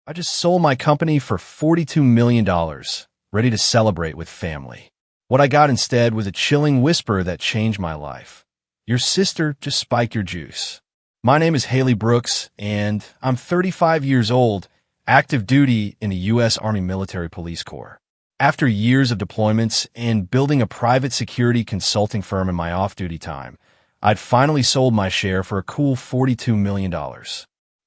I just sold my company for $42 million, ready to celebrate with family. What I got instead was a chilling whisper that changed my life. Your sister just spiked your juice. My name is Haley Brooks, and I'm 35 years old, active duty in the U.S. Army Military Police Corps. After years of deployments and building a private security consulting firm in my off-duty time, I'd finally sold my share for a cool $42 million.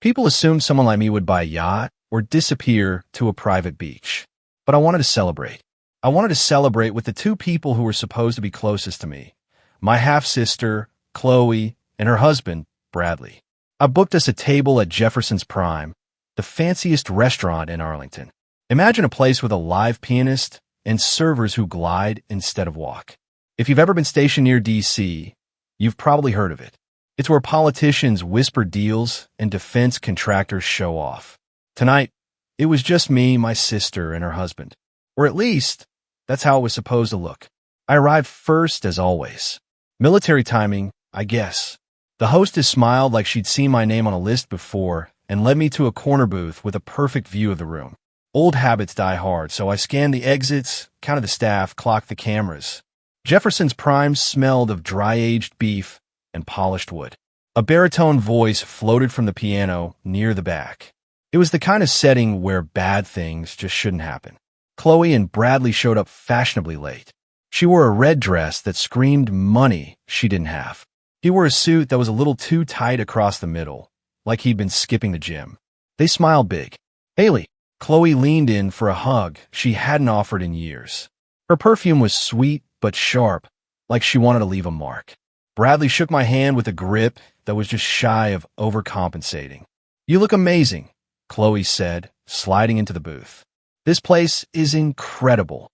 People assumed someone like me would buy a yacht or disappear to a private beach. But I wanted to celebrate. I wanted to celebrate with the two people who were supposed to be closest to me, my half-sister, Chloe, and her husband, Bradley. I booked us a table at Jefferson's Prime, the fanciest restaurant in Arlington. Imagine a place with a live pianist and servers who glide instead of walk. If you've ever been stationed near D.C., you've probably heard of it. It's where politicians whisper deals and defense contractors show off. Tonight, it was just me, my sister, and her husband. Or at least, that's how it was supposed to look. I arrived first, as always. Military timing, I guess. The hostess smiled like she'd seen my name on a list before and led me to a corner booth with a perfect view of the room. Old habits die hard, so I scanned the exits, counted the staff, clocked the cameras. Jefferson's Prime smelled of dry-aged beef and polished wood. A baritone voice floated from the piano near the back. It was the kind of setting where bad things just shouldn't happen. Chloe and Bradley showed up fashionably late. She wore a red dress that screamed money she didn't have. He wore a suit that was a little too tight across the middle, like he'd been skipping the gym. They smiled big. Haley. Chloe leaned in for a hug she hadn't offered in years. Her perfume was sweet but sharp, like she wanted to leave a mark. Bradley shook my hand with a grip that was just shy of overcompensating. You look amazing, Chloe said, sliding into the booth. This place is incredible.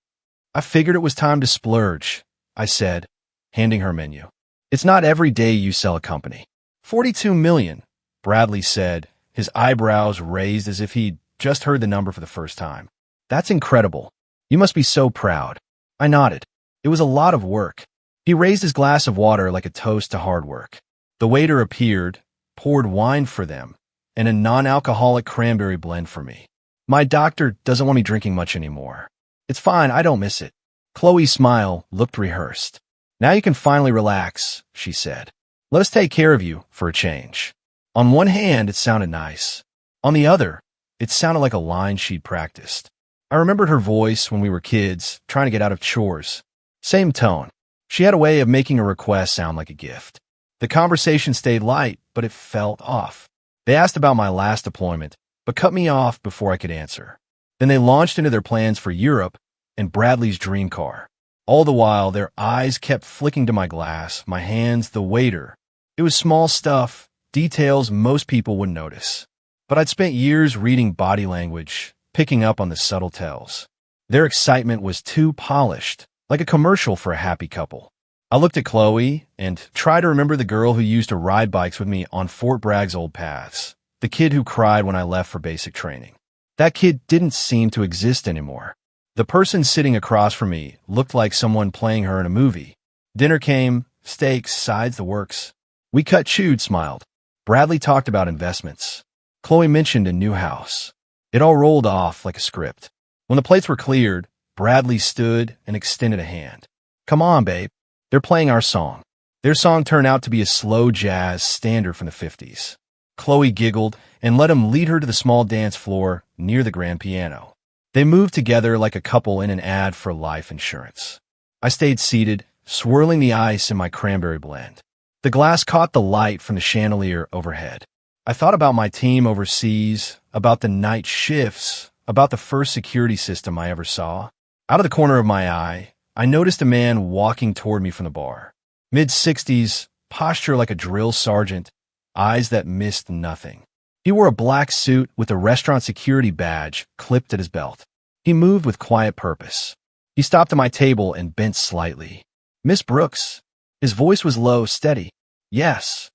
I figured it was time to splurge, I said, handing her menu. It's not every day you sell a company. $42 million, Bradley said, his eyebrows raised as if he'd just heard the number for the first time. That's incredible. You must be so proud. I nodded. It was a lot of work. He raised his glass of water like a toast to hard work. The waiter appeared, poured wine for them, and a non-alcoholic cranberry blend for me. My doctor doesn't want me drinking much anymore. It's fine, I don't miss it. Chloe's smile looked rehearsed. Now you can finally relax, she said. Let us take care of you for a change. On one hand, it sounded nice. On the other, it sounded like a line she'd practiced. I remembered her voice when we were kids, trying to get out of chores. Same tone. She had a way of making a request sound like a gift. The conversation stayed light, but it felt off. They asked about my last deployment, but cut me off before I could answer. Then they launched into their plans for Europe and Bradley's dream car. All the while, their eyes kept flicking to my glass, my hands, the waiter. It was small stuff, details most people wouldn't notice. But I'd spent years reading body language, picking up on the subtle tells. Their excitement was too polished, like a commercial for a happy couple. I looked at Chloe and tried to remember the girl who used to ride bikes with me on Fort Bragg's old paths, the kid who cried when I left for basic training. That kid didn't seem to exist anymore. The person sitting across from me looked like someone playing her in a movie. Dinner came, steaks, sides, the works. We cut chewed, smiled. Bradley talked about investments. Chloe mentioned a new house. It all rolled off like a script. When the plates were cleared, Bradley stood and extended a hand. Come on, babe. They're playing our song. Their song turned out to be a slow jazz standard from the 50s. Chloe giggled and let him lead her to the small dance floor near the grand piano. They moved together like a couple in an ad for life insurance. I stayed seated, swirling the ice in my cranberry blend. The glass caught the light from the chandelier overhead. I thought about my team overseas, about the night shifts, about the first security system I ever saw. Out of the corner of my eye, I noticed a man walking toward me from the bar. Mid-60s, posture like a drill sergeant, eyes that missed nothing. He wore a black suit with a restaurant security badge clipped at his belt. He moved with quiet purpose. He stopped at my table and bent slightly. Miss Brooks. His voice was low, steady. Yes.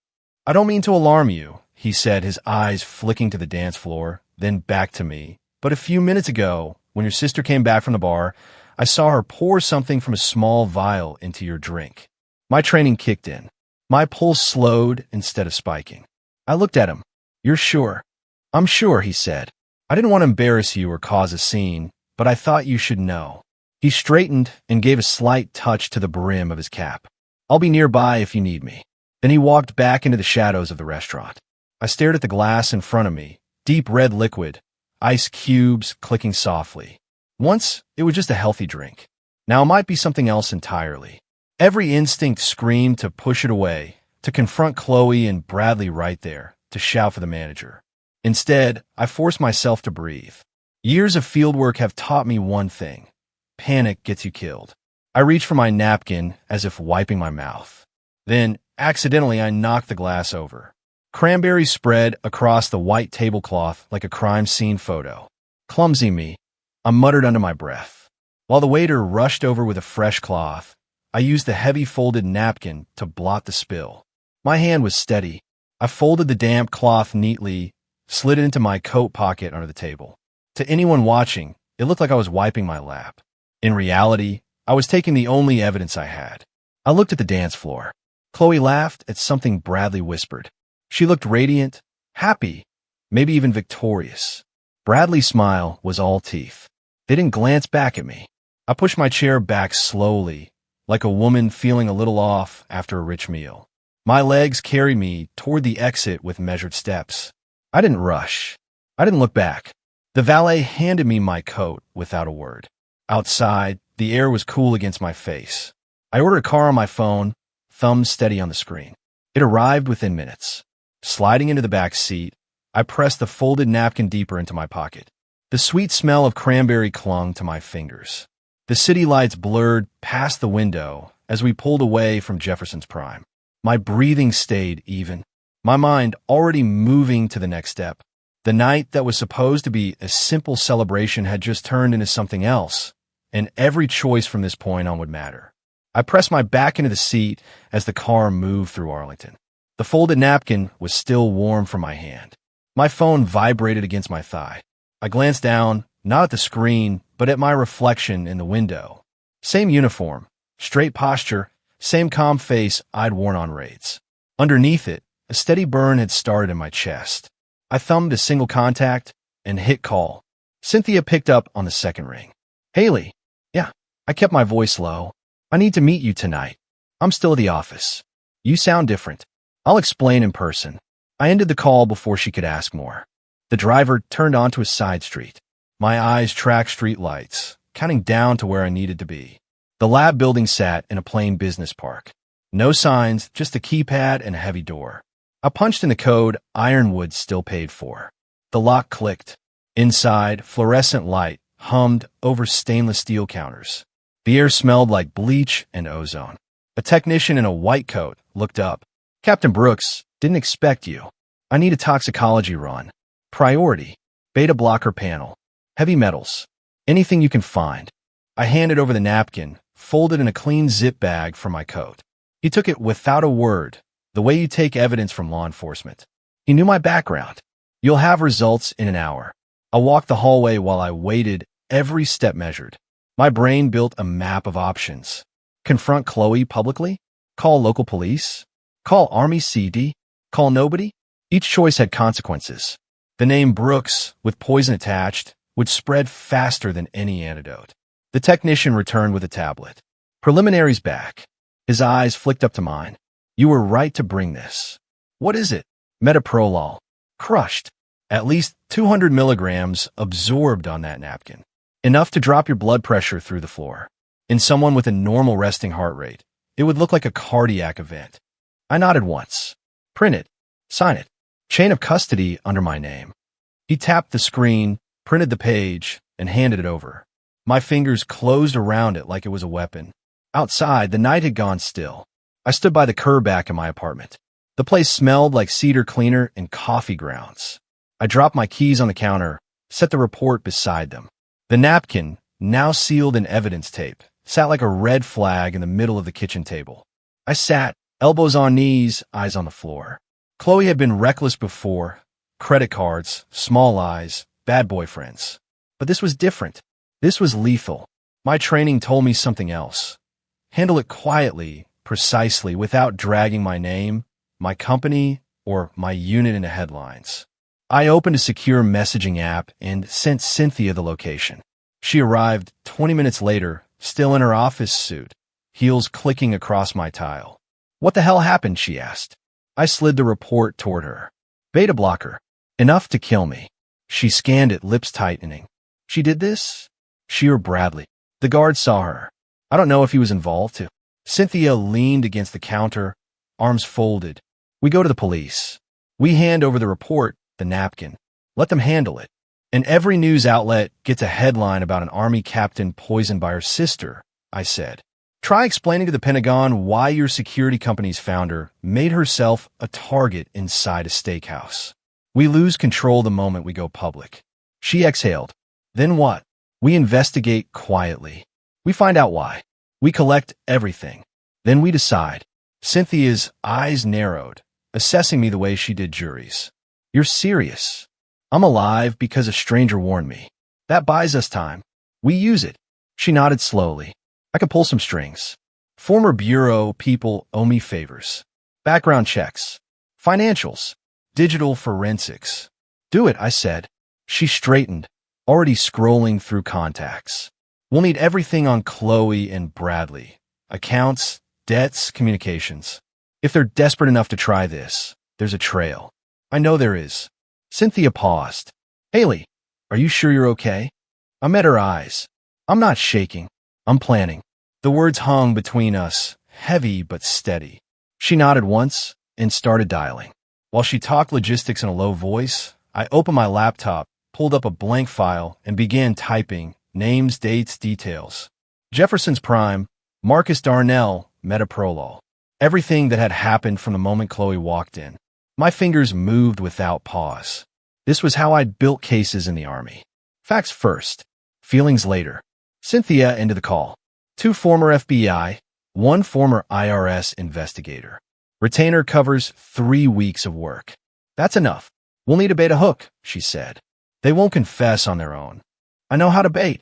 I don't mean to alarm you, he said, his eyes flicking to the dance floor, then back to me. But a few minutes ago, when your sister came back from the bar, I saw her pour something from a small vial into your drink. My training kicked in. My pulse slowed instead of spiking. I looked at him. You're sure? I'm sure, he said. I didn't want to embarrass you or cause a scene, but I thought you should know. He straightened and gave a slight touch to the brim of his cap. I'll be nearby if you need me. Then he walked back into the shadows of the restaurant. I stared at the glass in front of me, deep red liquid, ice cubes clicking softly. Once, it was just a healthy drink. Now it might be something else entirely. Every instinct screamed to push it away, to confront Chloe and Bradley right there, to shout for the manager. Instead, I forced myself to breathe. Years of fieldwork have taught me one thing. Panic gets you killed. I reached for my napkin as if wiping my mouth. Then, accidentally, I knocked the glass over. Cranberries spread across the white tablecloth like a crime scene photo. Clumsy me, I muttered under my breath. While the waiter rushed over with a fresh cloth, I used the heavy folded napkin to blot the spill. My hand was steady. I folded the damp cloth neatly, slid it into my coat pocket under the table. To anyone watching, it looked like I was wiping my lap. In reality, I was taking the only evidence I had. I looked at the dance floor. Chloe laughed at something Bradley whispered. She looked radiant, happy, maybe even victorious. Bradley's smile was all teeth. They didn't glance back at me. I pushed my chair back slowly, like a woman feeling a little off after a rich meal. My legs carried me toward the exit with measured steps. I didn't rush. I didn't look back. The valet handed me my coat without a word. Outside, the air was cool against my face. I ordered a car on my phone, thumb steady on the screen. It arrived within minutes. Sliding into the back seat, I pressed the folded napkin deeper into my pocket. The sweet smell of cranberry clung to my fingers. The city lights blurred past the window as we pulled away from Jefferson's Prime. My breathing stayed even, my mind already moving to the next step. The night that was supposed to be a simple celebration had just turned into something else, and every choice from this point on would matter. I pressed my back into the seat as the car moved through Arlington. The folded napkin was still warm from my hand. My phone vibrated against my thigh. I glanced down, not at the screen, but at my reflection in the window. Same uniform, straight posture, same calm face I'd worn on raids. Underneath it, a steady burn had started in my chest. I thumbed a single contact and hit call. Cynthia picked up on the second ring. Haley. Yeah, I kept my voice low. I need to meet you tonight. I'm still at the office. You sound different. I'll explain in person. I ended the call before she could ask more. The driver turned onto a side street. My eyes tracked street lights, counting down to where I needed to be. The lab building sat in a plain business park. No signs, just a keypad and a heavy door. I punched in the code Ironwood still paid for. The lock clicked. Inside, fluorescent light hummed over stainless steel counters. The air smelled like bleach and ozone. A technician in a white coat looked up. Captain Brooks, didn't expect you. I need a toxicology run. Priority. Beta blocker panel. Heavy metals. Anything you can find. I handed over the napkin, folded in a clean zip bag from my coat. He took it without a word, the way you take evidence from law enforcement. He knew my background. You'll have results in an hour. I walked the hallway while I waited, every step measured. My brain built a map of options. Confront Chloe publicly? Call local police? Call Army CD? Call nobody? Each choice had consequences. The name Brooks, with poison attached, would spread faster than any antidote. The technician returned with a tablet. Preliminaries back. His eyes flicked up to mine. You were right to bring this. What is it? Metoprolol. Crushed. At least 200 milligrams absorbed on that napkin. Enough to drop your blood pressure through the floor. In someone with a normal resting heart rate, it would look like a cardiac event. I nodded once. Print it. Sign it. Chain of custody under my name. He tapped the screen, printed the page, and handed it over. My fingers closed around it like it was a weapon. Outside, the night had gone still. I stood by the curb back in my apartment. The place smelled like cedar cleaner and coffee grounds. I dropped my keys on the counter, set the report beside them. The napkin, now sealed in evidence tape, sat like a red flag in the middle of the kitchen table. I sat, elbows on knees, eyes on the floor. Chloe had been reckless before. Credit cards, small eyes, bad boyfriends. But this was different. This was lethal. My training told me something else. Handle it quietly, precisely, without dragging my name, my company, or my unit into headlines. I opened a secure messaging app and sent Cynthia the location. She arrived 20 minutes later, still in her office suit, heels clicking across my tile. "What the hell happened?" she asked. I slid the report toward her. "Beta blocker. Enough to kill me." She scanned it, lips tightening. "She did this? She or Bradley?" "The guard saw her. I don't know if he was involved too." Cynthia leaned against the counter, arms folded. "We go to the police. We hand over the report, the napkin. Let them handle it. And every news outlet gets a headline about an army captain poisoned by her sister," I said. "Try explaining to the Pentagon why your security company's founder made herself a target inside a steakhouse. We lose control the moment we go public." She exhaled. "Then what? We investigate quietly. We find out why. We collect everything. Then we decide." Cynthia's eyes narrowed, assessing me the way she did juries. "You're serious?" "I'm alive because a stranger warned me. That buys us time. We use it." She nodded slowly. "I could pull some strings. Former bureau people owe me favors. Background checks. Financials. Digital forensics." "Do it," I said. She straightened, already scrolling through contacts. "We'll need everything on Chloe and Bradley. Accounts, debts, communications. If they're desperate enough to try this, there's a trail." "I know there is." Cynthia paused. "Haley, are you sure you're okay?" I met her eyes. "I'm not shaking. I'm planning." The words hung between us, heavy but steady. She nodded once and started dialing. While she talked logistics in a low voice, I opened my laptop, pulled up a blank file, and began typing names, dates, details. Jefferson's Prime, Marcus Darnell, Metaprolol. Everything that had happened from the moment Chloe walked in. My fingers moved without pause. This was how I'd built cases in the Army. Facts first, feelings later. Cynthia ended the call. 2 former FBI, 1 former IRS investigator. Retainer covers 3 weeks of work. "That's enough. We'll need a beta hook," she said. "They won't confess on their own." "I know how to bait,"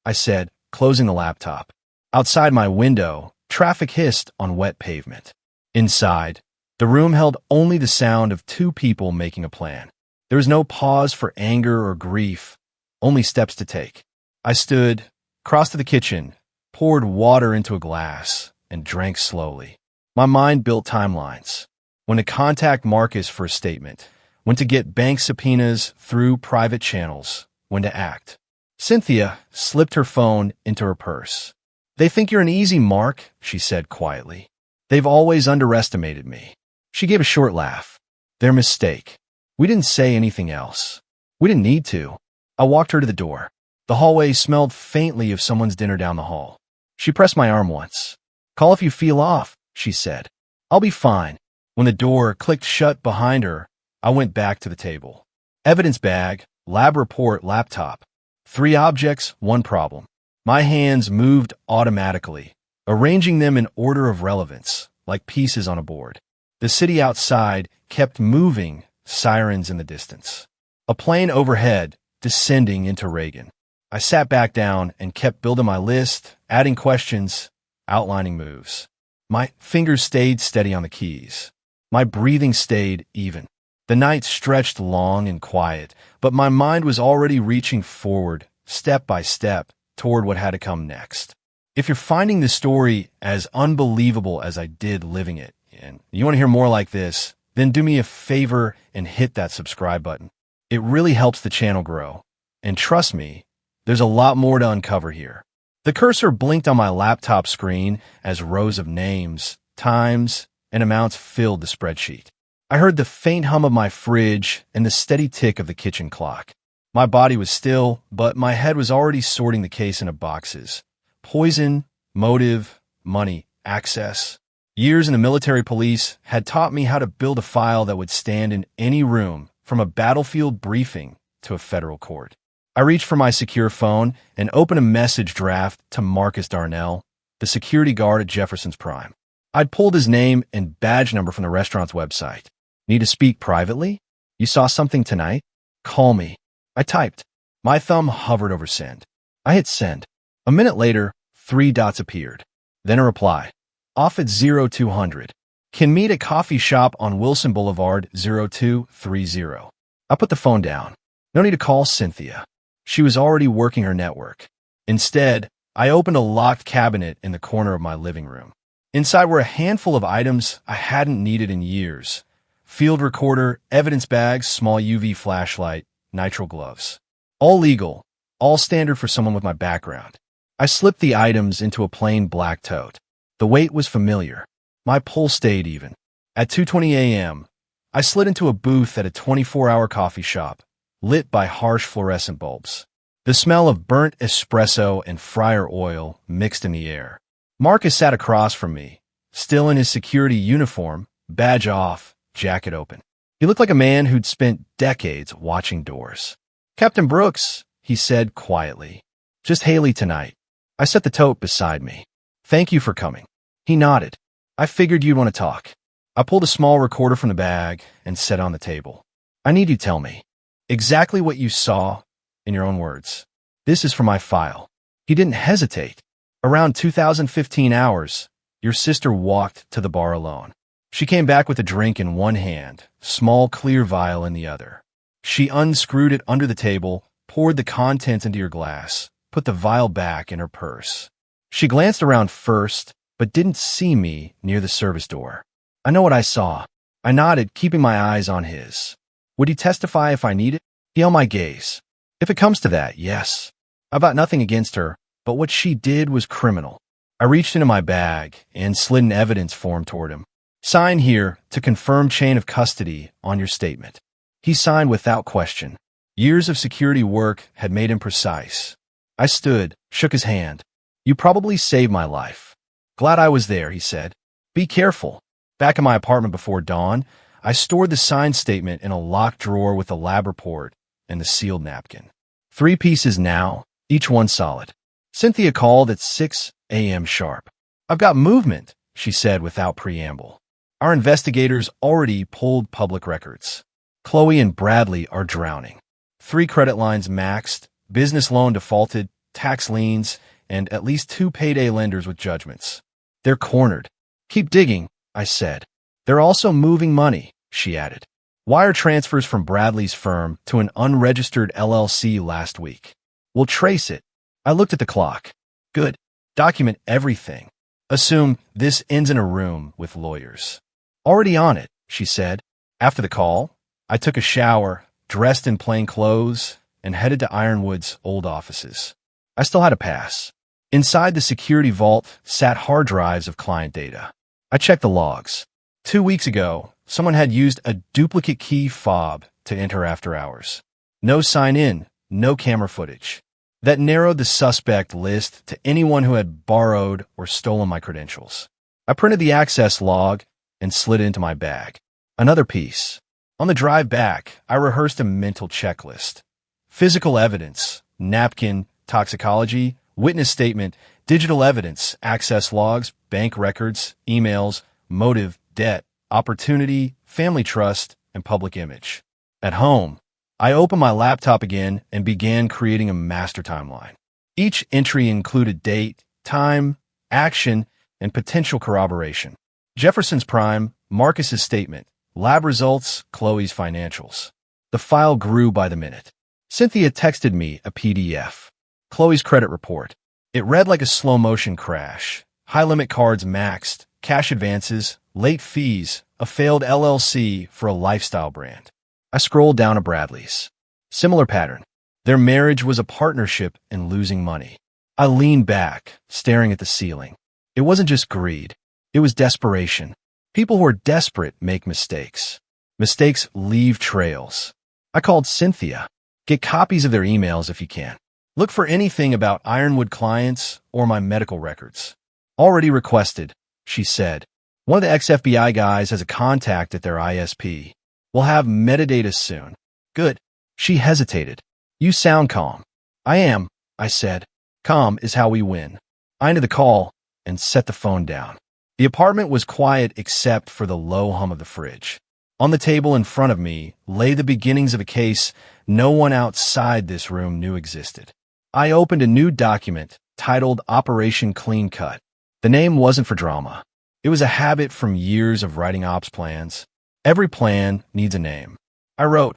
I said, closing the laptop. Outside my window, traffic hissed on wet pavement. Inside, the room held only the sound of 2 people making a plan. There was no pause for anger or grief, only steps to take. I stood, crossed to the kitchen, poured water into a glass, and drank slowly. My mind built timelines. When to contact Marcus for a statement, when to get bank subpoenas through private channels, when to act. Cynthia slipped her phone into her purse. "They think you're an easy mark," she said quietly. "They've always underestimated me." She gave a short laugh. "Their mistake. We didn't say anything else. We didn't need to." I walked her to the door. The hallway smelled faintly of someone's dinner down the hall. She pressed my arm once. "Call if you feel off," she said. "I'll be fine." When the door clicked shut behind her, I went back to the table. Evidence bag, lab report, laptop. 3 objects, 1 problem. My hands moved automatically, arranging them in order of relevance, like pieces on a board. The city outside kept moving, sirens in the distance. A plane overhead, descending into Reagan. I sat back down and kept building my list, adding questions, outlining moves. My fingers stayed steady on the keys. My breathing stayed even. The night stretched long and quiet, but my mind was already reaching forward, step by step, toward what had to come next. If you're finding this story as unbelievable as I did living it, and you want to hear more like this, then do me a favor and hit that subscribe button. It really helps the channel grow. And trust me, there's a lot more to uncover here. The cursor blinked on my laptop screen as rows of names, times, and amounts filled the spreadsheet. I heard the faint hum of my fridge and the steady tick of the kitchen clock. My body was still, but my head was already sorting the case into boxes. Poison, motive, money, access. Years in the military police had taught me how to build a file that would stand in any room, from a battlefield briefing to a federal court. I reached for my secure phone and opened a message draft to Marcus Darnell, the security guard at Jefferson's Prime. I'd pulled his name and badge number from the restaurant's website. "Need to speak privately? You saw something tonight? Call me." I typed. My thumb hovered over send. I hit send. A minute later, 3 dots appeared. Then a reply. "Off at 0200. Can meet at coffee shop on Wilson Boulevard 0230. I put the phone down. No need to call Cynthia. She was already working her network. Instead, I opened a locked cabinet in the corner of my living room. Inside were a handful of items I hadn't needed in years. Field recorder, evidence bags, small UV flashlight, nitrile gloves. All legal, all standard for someone with my background. I slipped the items into a plain black tote. The weight was familiar. My pulse stayed even. At 2:20 a.m., I slid into a booth at a 24-hour coffee shop, lit by harsh fluorescent bulbs. The smell of burnt espresso and fryer oil mixed in the air. Marcus sat across from me, still in his security uniform, badge off, jacket open. He looked like a man who'd spent decades watching doors. "Captain Brooks," he said quietly. "Just Haley tonight." I set the tote beside me. "Thank you for coming." He nodded. "I figured you'd want to talk." I pulled a small recorder from the bag and set it on the table. "I need you to tell me exactly what you saw in your own words. This is for my file." He didn't hesitate. "Around 2015 hours, your sister walked to the bar alone. She came back with a drink in one hand, small clear vial in the other. She unscrewed it under the table, poured the contents into your glass, put the vial back in her purse. She glanced around first, but didn't see me near the service door. I know what I saw." I nodded, keeping my eyes on his. "Would you testify if I need it?" He held my gaze. "If it comes to that, yes. I've got nothing against her, but what she did was criminal." I reached into my bag and slid an evidence form toward him. "Sign here to confirm chain of custody on your statement." He signed without question. Years of security work had made him precise. I stood, shook his hand. "You probably saved my life." "Glad I was there," he said. "Be careful." Back in my apartment before dawn, I stored the signed statement in a locked drawer with the lab report and the sealed napkin. 3 pieces now, each one solid. Cynthia called at 6 a.m. sharp. "I've got movement," she said without preamble. "Our investigators already pulled public records. Chloe and Bradley are drowning. 3 credit lines maxed, business loan defaulted, tax liens, and at least 2 payday lenders with judgments. They're cornered." "Keep digging," I said. "They're also moving money," she added. "Wire transfers from Bradley's firm to an unregistered LLC last week. We'll trace it." I looked at the clock. "Good. Document everything. Assume this ends in a room with lawyers." "Already on it," she said. After the call, I took a shower, dressed in plain clothes, and headed to Ironwood's old offices. I still had a pass. Inside the security vault sat hard drives of client data. I checked the logs. 2 weeks ago, someone had used a duplicate key fob to enter after hours. No sign-in, no camera footage. That narrowed the suspect list to anyone who had borrowed or stolen my credentials. I printed the access log and slid it into my bag. Another piece. On the drive back, I rehearsed a mental checklist. Physical evidence, napkin, toxicology, witness statement, digital evidence, access logs, bank records, emails, motive, debt, opportunity, family trust, and public image. At home, I opened my laptop again and began creating a master timeline. Each entry included date, time, action, and potential corroboration. Jefferson's prime, Marcus's statement, lab results, Chloe's financials. The file grew by the minute. Cynthia texted me a PDF. Chloe's credit report. It read like a slow-motion crash. High-limit cards maxed, cash advances, late fees, a failed LLC for a lifestyle brand. I scrolled down to Bradley's. Similar pattern. Their marriage was a partnership in losing money. I leaned back, staring at the ceiling. It wasn't just greed. It was desperation. People who are desperate make mistakes. Mistakes leave trails. I called Cynthia. Get copies of their emails if you can. Look for anything about Ironwood clients or my medical records. Already requested, she said. One of the ex-FBI guys has a contact at their ISP. We'll have metadata soon. Good. She hesitated. You sound calm. I am, I said. Calm is how we win. I ended the call and set the phone down. The apartment was quiet except for the low hum of the fridge. On the table in front of me lay the beginnings of a case no one outside this room knew existed. I opened a new document titled Operation Clean Cut. The name wasn't for drama. It was a habit from years of writing ops plans. Every plan needs a name. I wrote,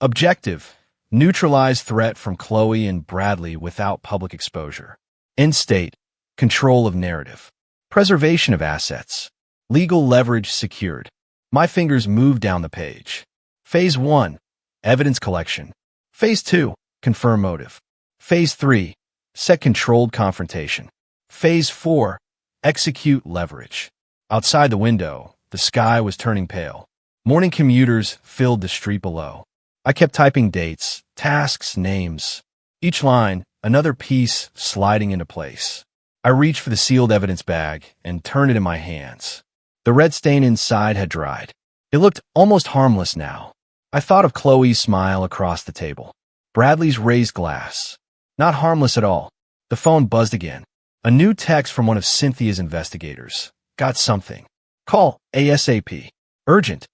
Objective: neutralize threat from Chloe and Bradley without public exposure. End state: control of narrative. Preservation of assets. Legal leverage secured. My fingers moved down the page. Phase 1. Evidence collection. Phase 2. Confirm motive. Phase 3. Set controlled confrontation. Phase 4. Execute leverage. Outside the window, the sky was turning pale. Morning commuters filled the street below. I kept typing dates, tasks, names. Each line, another piece sliding into place. I reached for the sealed evidence bag and turned it in my hands. The red stain inside had dried. It looked almost harmless now. I thought of Chloe's smile across the table. Bradley's raised glass. Not harmless at all. The phone buzzed again. A new text from one of Cynthia's investigators. Got something. Call ASAP. Urgent.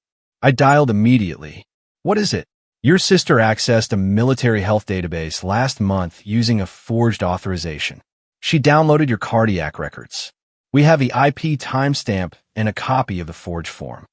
I dialed immediately. What is it? Your sister accessed a military health database last month using a forged authorization. She downloaded your cardiac records. We have the IP timestamp and a copy of the forged form.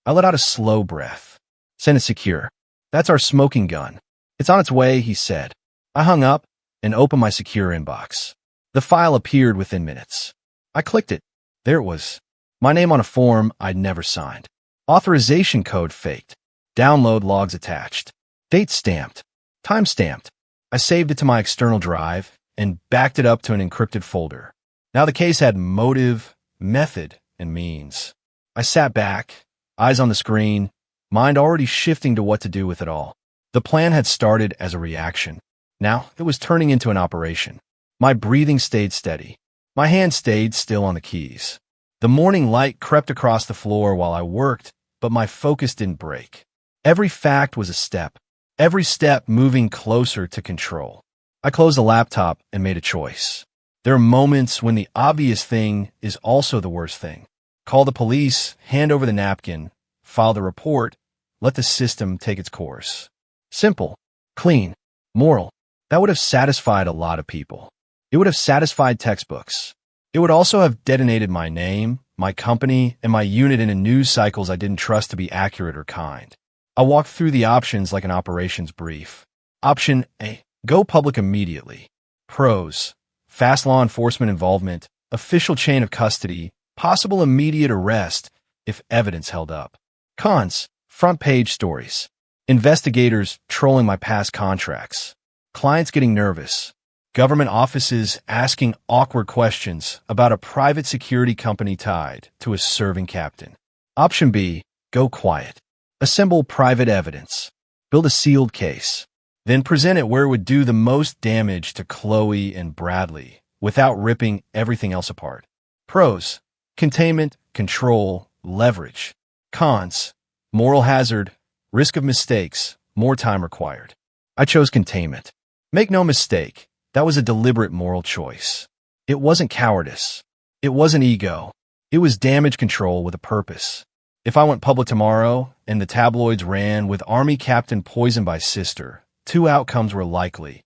I let out a slow breath. Send it secure. That's our smoking gun. It's on its way, he said. I hung up and opened my secure inbox. The file appeared within minutes. I clicked it. There it was. My name on a form I'd never signed. Authorization code faked. Download logs attached. Date stamped. Time stamped. I saved it to my external drive and backed it up to an encrypted folder. Now the case had motive, method, and means. I sat back, eyes on the screen, mind already shifting to what to do with it all. The plan had started as a reaction. Now it was turning into an operation. My breathing stayed steady. My hand stayed still on the keys. The morning light crept across the floor while I worked, but my focus didn't break. Every fact was a step. Every step moving closer to control. I closed the laptop and made a choice. There are moments when the obvious thing is also the worst thing. Call the police, hand over the napkin, file the report, let the system take its course. Simple, clean, moral. That would have satisfied a lot of people. It would have satisfied textbooks. It would also have detonated my name, my company, and my unit into news cycles I didn't trust to be accurate or kind. I walked through the options like an operations brief. Option A. Go public immediately. Pros. Fast law enforcement involvement, official chain of custody, possible immediate arrest if evidence held up. Cons. Front page stories. Investigators trolling my past contracts. Clients getting nervous. Government offices asking awkward questions about a private security company tied to a serving captain. Option B. Go quiet. Assemble private evidence. Build a sealed case. Then present it where it would do the most damage to Chloe and Bradley without ripping everything else apart. Pros. Containment, control, leverage. Cons. Moral hazard, risk of mistakes, more time required. I chose containment. Make no mistake, that was a deliberate moral choice. It wasn't cowardice. It wasn't ego. It was damage control with a purpose. If I went public tomorrow and the tabloids ran with Army Captain poisoned by sister, two outcomes were likely.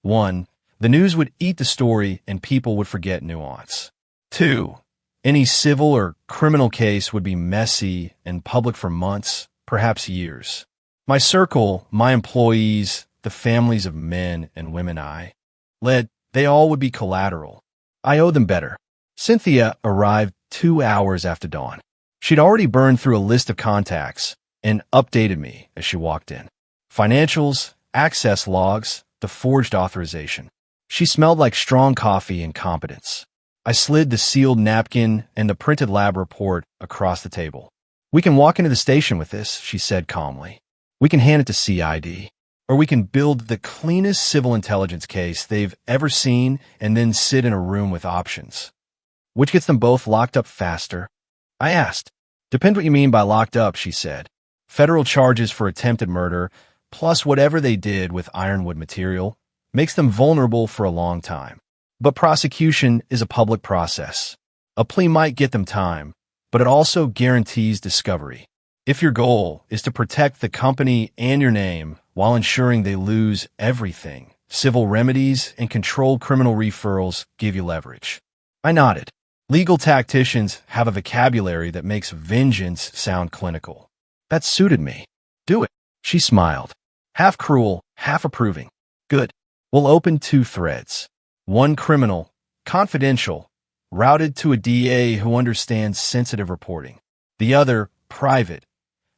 1. The news would eat the story and people would forget nuance. 2. Any civil or criminal case would be messy and public for months, perhaps years. My circle, my employees, the families of men and women I led, they all would be collateral. I owed them better. Cynthia arrived 2 hours after dawn. She'd already burned through a list of contacts and updated me as she walked in. Financials, access logs, the forged authorization. She smelled like strong coffee and competence. I slid the sealed napkin and the printed lab report across the table. We can walk into the station with this, she said calmly. We can hand it to CID. Or we can build the cleanest civil intelligence case they've ever seen and then sit in a room with options. Which gets them both locked up faster? I asked. Depends what you mean by locked up, she said. Federal charges for attempted murder, plus whatever they did with ironwood material, makes them vulnerable for a long time. But prosecution is a public process. A plea might get them time, but it also guarantees discovery. If your goal is to protect the company and your name while ensuring they lose everything, civil remedies and controlled criminal referrals give you leverage. I nodded. Legal tacticians have a vocabulary that makes vengeance sound clinical. That suited me. Do it. She smiled. Half cruel, half approving. Good. We'll open 2 threads. One criminal, confidential, routed to a DA who understands sensitive reporting. The other, private,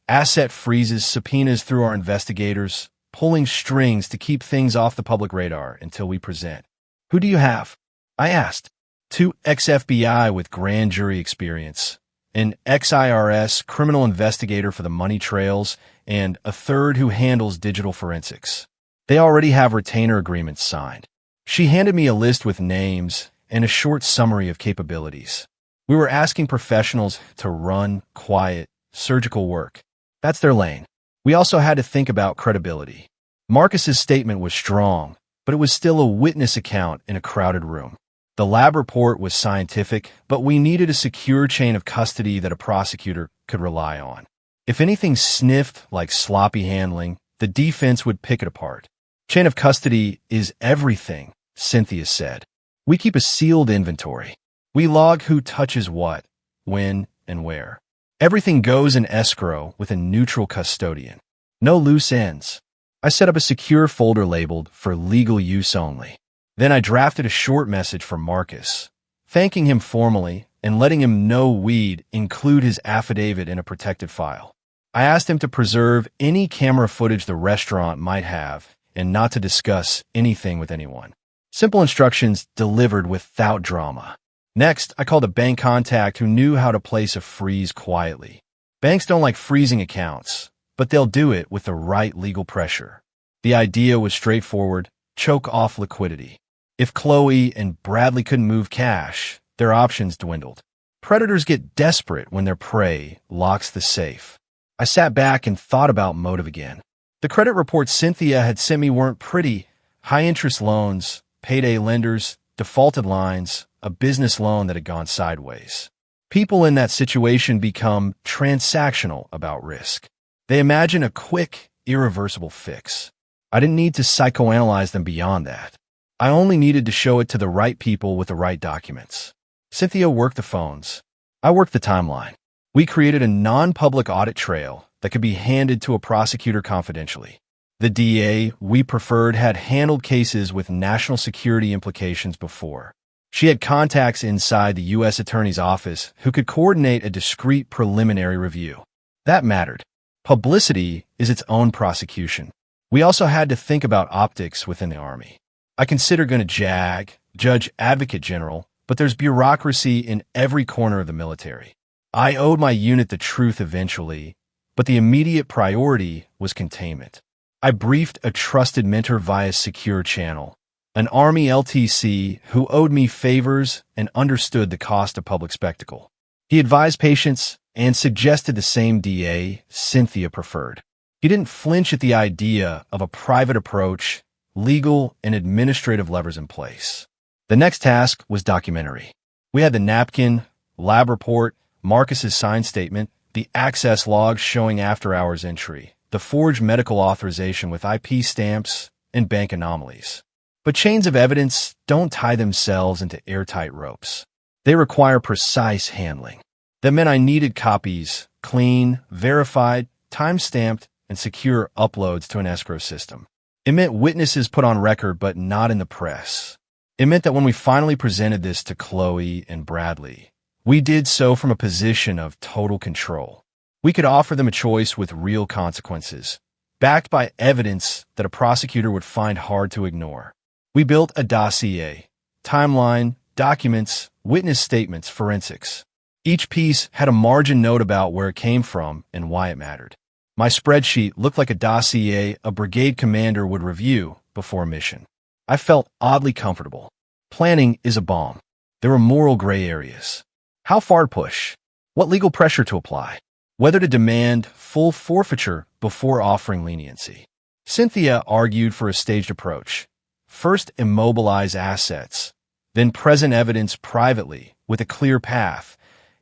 asset freezes, subpoenas through our investigators, pulling strings to keep things off the public radar until we present. Who do you have? I asked. 2 ex-FBI with grand jury experience, an ex-IRS criminal investigator for the money trails, and a third who handles digital forensics. They already have retainer agreements signed. She handed me a list with names and a short summary of capabilities. We were asking professionals to run, quiet, surgical work. That's their lane. We also had to think about credibility. Marcus's statement was strong, but it was still a witness account in a crowded room. The lab report was scientific, but we needed a secure chain of custody that a prosecutor could rely on. If anything sniffed like sloppy handling, the defense would pick it apart. Chain of custody is everything, Cynthia said. We keep a sealed inventory. We log who touches what, when, and where. Everything goes in escrow with a neutral custodian. No loose ends. I set up a secure folder labeled for legal use only. Then I drafted a short message for Marcus, thanking him formally and letting him know we'd include his affidavit in a protected file. I asked him to preserve any camera footage the restaurant might have and not to discuss anything with anyone. Simple instructions delivered without drama. Next, I called a bank contact who knew how to place a freeze quietly. Banks don't like freezing accounts, but they'll do it with the right legal pressure. The idea was straightforward: choke off liquidity. If Chloe and Bradley couldn't move cash, their options dwindled. Predators get desperate when their prey locks the safe. I sat back and thought about motive again. The credit reports Cynthia had sent me weren't pretty. High-interest loans, payday lenders, defaulted lines, a business loan that had gone sideways. People in that situation become transactional about risk. They imagine a quick, irreversible fix. I didn't need to psychoanalyze them beyond that. I only needed to show it to the right people with the right documents. Cynthia worked the phones. I worked the timeline. We created a non-public audit trail that could be handed to a prosecutor confidentially. The DA we preferred had handled cases with national security implications before. She had contacts inside the U.S. Attorney's Office who could coordinate a discreet preliminary review. That mattered. Publicity is its own prosecution. We also had to think about optics within the Army. I consider going to JAG, Judge Advocate General, but there's bureaucracy in every corner of the military. I owed my unit the truth eventually, but the immediate priority was containment. I briefed a trusted mentor via secure channel, an Army LTC who owed me favors and understood the cost of public spectacle. He advised patience and suggested the same DA Cynthia preferred. He didn't flinch at the idea of a private approach, legal and administrative levers in place. The next task was documentary. We had the napkin, lab report, Marcus's signed statement, the access logs showing after-hours entry, the forged medical authorization with IP stamps, and bank anomalies. But chains of evidence don't tie themselves into airtight ropes. They require precise handling. That meant I needed copies, clean, verified, time-stamped, and secure uploads to an escrow system. It meant witnesses put on record but not in the press. It meant that when we finally presented this to Chloe and Bradley, we did so from a position of total control. We could offer them a choice with real consequences, backed by evidence that a prosecutor would find hard to ignore. We built a dossier, timeline, documents, witness statements, forensics. Each piece had a margin note about where it came from and why it mattered. My spreadsheet looked like a dossier a brigade commander would review before a mission. I felt oddly comfortable. Planning is a balm. There were moral gray areas. How far to push? What legal pressure to apply? Whether to demand full forfeiture before offering leniency. Cynthia argued for a staged approach. First, immobilize assets, then present evidence privately with a clear path,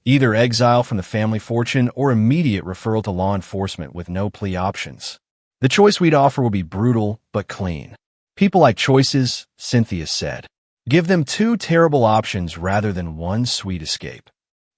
either exile from the family fortune or immediate referral to law enforcement with no plea options. The choice we'd offer would be brutal but clean. People like choices, Cynthia said. Give them 2 terrible options rather than 1 sweet escape.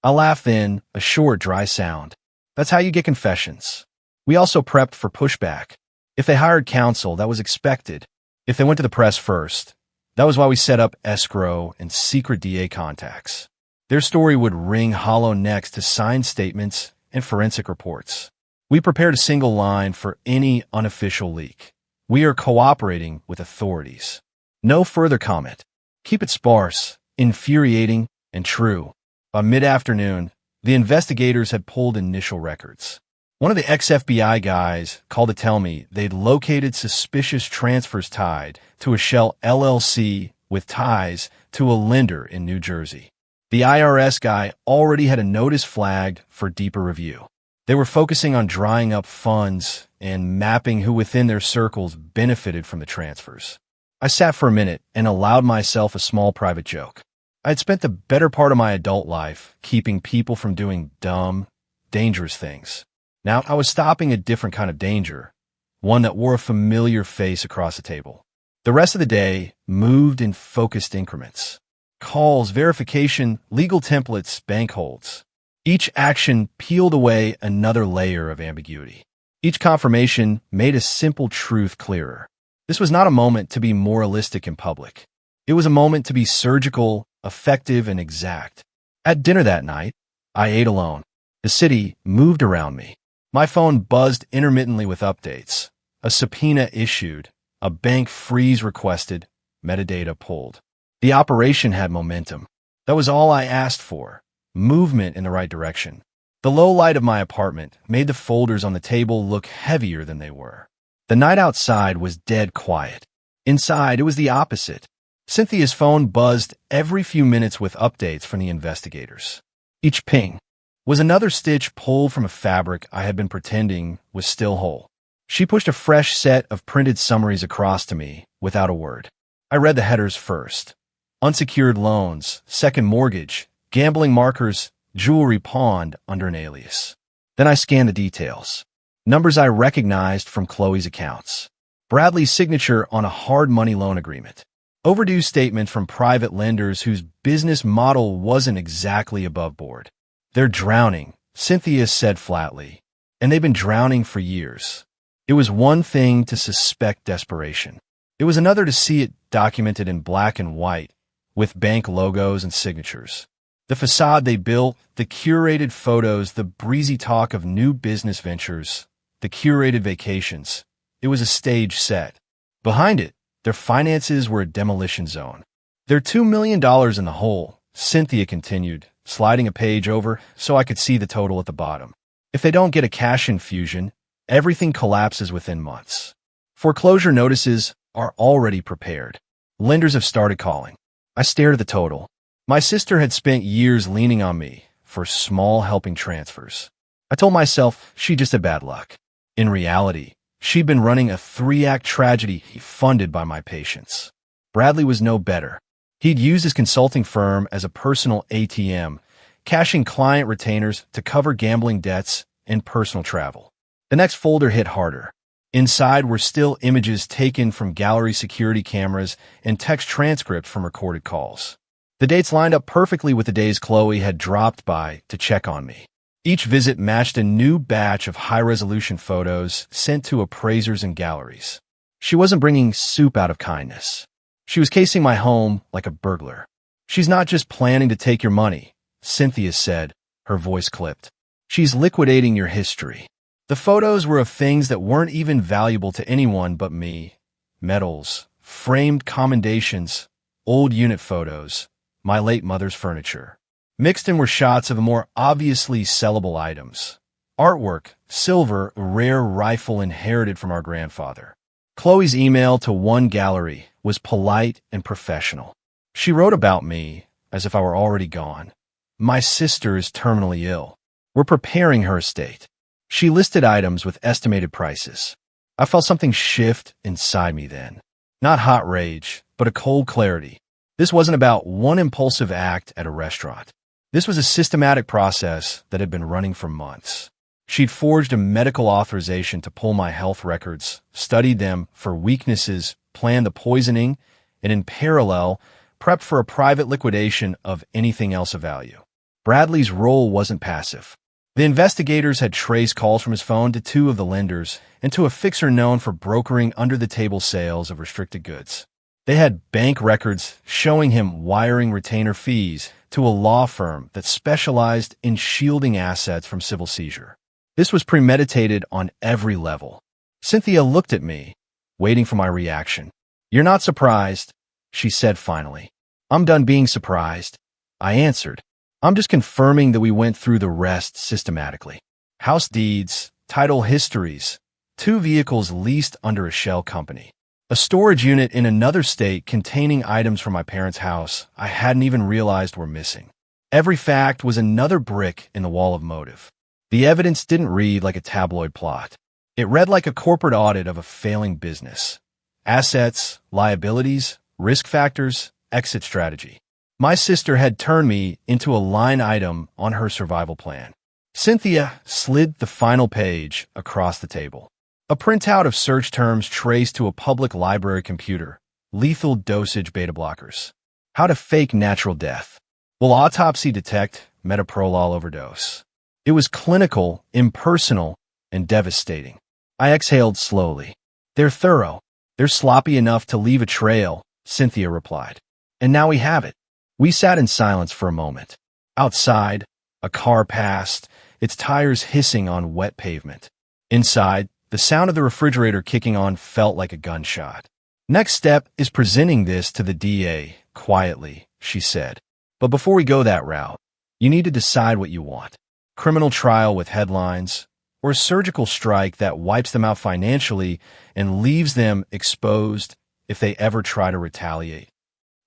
I laughed then, a short, dry sound. That's how you get confessions. We also prepped for pushback. If they hired counsel, that was expected. If they went to the press first, that was why we set up escrow and secret DA contacts. Their story would ring hollow next to signed statements and forensic reports. We prepared a single line for any unofficial leak. We are cooperating with authorities. No further comment. Keep it sparse, infuriating, and true. By mid-afternoon, the investigators had pulled initial records. One of the ex-FBI guys called to tell me they'd located suspicious transfers tied to a Shell LLC with ties to a lender in New Jersey. The IRS guy already had a notice flagged for deeper review. They were focusing on drying up funds and mapping who within their circles benefited from the transfers. I sat for a minute and allowed myself a small private joke. I had spent the better part of my adult life keeping people from doing dumb, dangerous things. Now I was stopping a different kind of danger, one that wore a familiar face across the table. The rest of the day moved in focused increments. Calls, verification, legal templates, bank holds. Each action peeled away another layer of ambiguity. Each confirmation made a simple truth clearer. This was not a moment to be moralistic in public. It was a moment to be surgical, effective, and exact. At dinner that night, I ate alone. The city moved around me. My phone buzzed intermittently with updates. A subpoena issued. A bank freeze requested. Metadata pulled. The operation had momentum. That was all I asked for. Movement in the right direction. The low light of my apartment made the folders on the table look heavier than they were. The night outside was dead quiet. Inside, it was the opposite. Cynthia's phone buzzed every few minutes with updates from the investigators. Each ping was another stitch pulled from a fabric I had been pretending was still whole. She pushed a fresh set of printed summaries across to me without a word. I read the headers first. Unsecured loans, second mortgage, gambling markers, jewelry pawned under an alias. Then I scanned the details. Numbers I recognized from Chloe's accounts. Bradley's signature on a hard money loan agreement. Overdue statement from private lenders whose business model wasn't exactly above board. They're drowning, Cynthia said flatly, and they've been drowning for years. It was one thing to suspect desperation. It was another to see it documented in black and white, with bank logos and signatures. The facade they built, the curated photos, the breezy talk of new business ventures, the curated vacations. It was a stage set. Behind it, their finances were a demolition zone. They're $2 million in the hole, Cynthia continued, sliding a page over so I could see the total at the bottom. If they don't get a cash infusion, everything collapses within months. Foreclosure notices are already prepared. Lenders have started calling. I stared at the total. My sister had spent years leaning on me for small helping transfers. I told myself she just had bad luck. In reality, she'd been running a 3-act tragedy funded by my patients. Bradley was no better. He'd used his consulting firm as a personal ATM, cashing client retainers to cover gambling debts and personal travel. The next folder hit harder. Inside were still images taken from gallery security cameras and text transcript from recorded calls. The dates lined up perfectly with the days Chloe had dropped by to check on me. Each visit matched a new batch of high-resolution photos sent to appraisers and galleries. She wasn't bringing soup out of kindness. She was casing my home like a burglar. She's not just planning to take your money, Cynthia said, her voice clipped. She's liquidating your history. The photos were of things that weren't even valuable to anyone but me. Medals, framed commendations, old unit photos, my late mother's furniture. Mixed in were shots of more obviously sellable items. Artwork, silver, a rare rifle inherited from our grandfather. Chloe's email to one gallery was polite and professional. She wrote about me as if I were already gone. My sister is terminally ill. We're preparing her estate. She listed items with estimated prices. I felt something shift inside me then. Not hot rage, but a cold clarity. This wasn't about one impulsive act at a restaurant. This was a systematic process that had been running for months. She'd forged a medical authorization to pull my health records, studied them for weaknesses, planned the poisoning, and in parallel, prepped for a private liquidation of anything else of value. Bradley's role wasn't passive. The investigators had traced calls from his phone to two of the lenders and to a fixer known for brokering under-the-table sales of restricted goods. They had bank records showing him wiring retainer fees to a law firm that specialized in shielding assets from civil seizure. This was premeditated on every level. Cynthia looked at me, waiting for my reaction. "You're not surprised," she said finally. "I'm done being surprised," I answered. "I'm just confirming that we went through the rest systematically. House deeds, title histories, 2 vehicles leased under a shell company, a storage unit in another state containing items from my parents' house I hadn't even realized were missing. Every fact was another brick in the wall of motive. The evidence didn't read like a tabloid plot. It read like a corporate audit of a failing business. Assets, liabilities, risk factors, exit strategy. My sister had turned me into a line item on her survival plan." Cynthia slid the final page across the table. A printout of search terms traced to a public library computer. Lethal dosage beta blockers. How to fake natural death. Will autopsy detect metoprolol overdose? It was clinical, impersonal, and devastating. I exhaled slowly. "They're thorough. They're sloppy enough to leave a trail," Cynthia replied. "And now we have it." We sat in silence for a moment. Outside, a car passed, its tires hissing on wet pavement. Inside, the sound of the refrigerator kicking on felt like a gunshot. "Next step is presenting this to the DA, quietly," she said. "But before we go that route, you need to decide what you want. Criminal trial with headlines, or a surgical strike that wipes them out financially and leaves them exposed if they ever try to retaliate."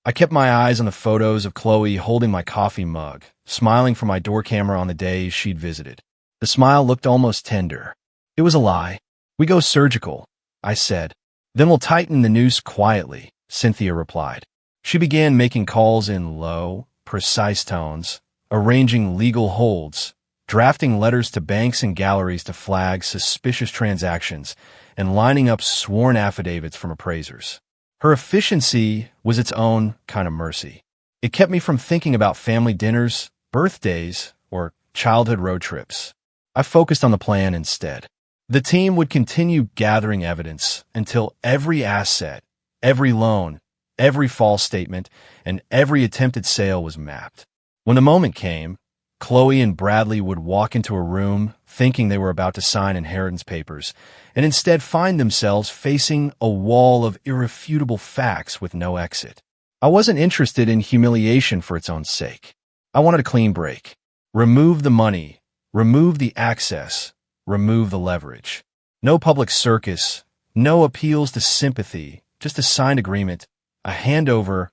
I kept my eyes on the photos of Chloe holding my coffee mug, smiling from my door camera on the days she'd visited. The smile looked almost tender. "It was a lie. We go surgical," I said. "Then we'll tighten the noose quietly," Cynthia replied. She began making calls in low, precise tones, arranging legal holds, drafting letters to banks and galleries to flag suspicious transactions, and lining up sworn affidavits from appraisers. Her efficiency was its own kind of mercy. It kept me from thinking about family dinners, birthdays, or childhood road trips. I focused on the plan instead. The team would continue gathering evidence until every asset, every loan, every false statement, and every attempted sale was mapped. When the moment came, Chloe and Bradley would walk into a room thinking they were about to sign inheritance papers, and instead find themselves facing a wall of irrefutable facts with no exit. I wasn't interested in humiliation for its own sake. I wanted a clean break. Remove the money, remove the access, remove the leverage. No public circus, no appeals to sympathy, just a signed agreement, a handover,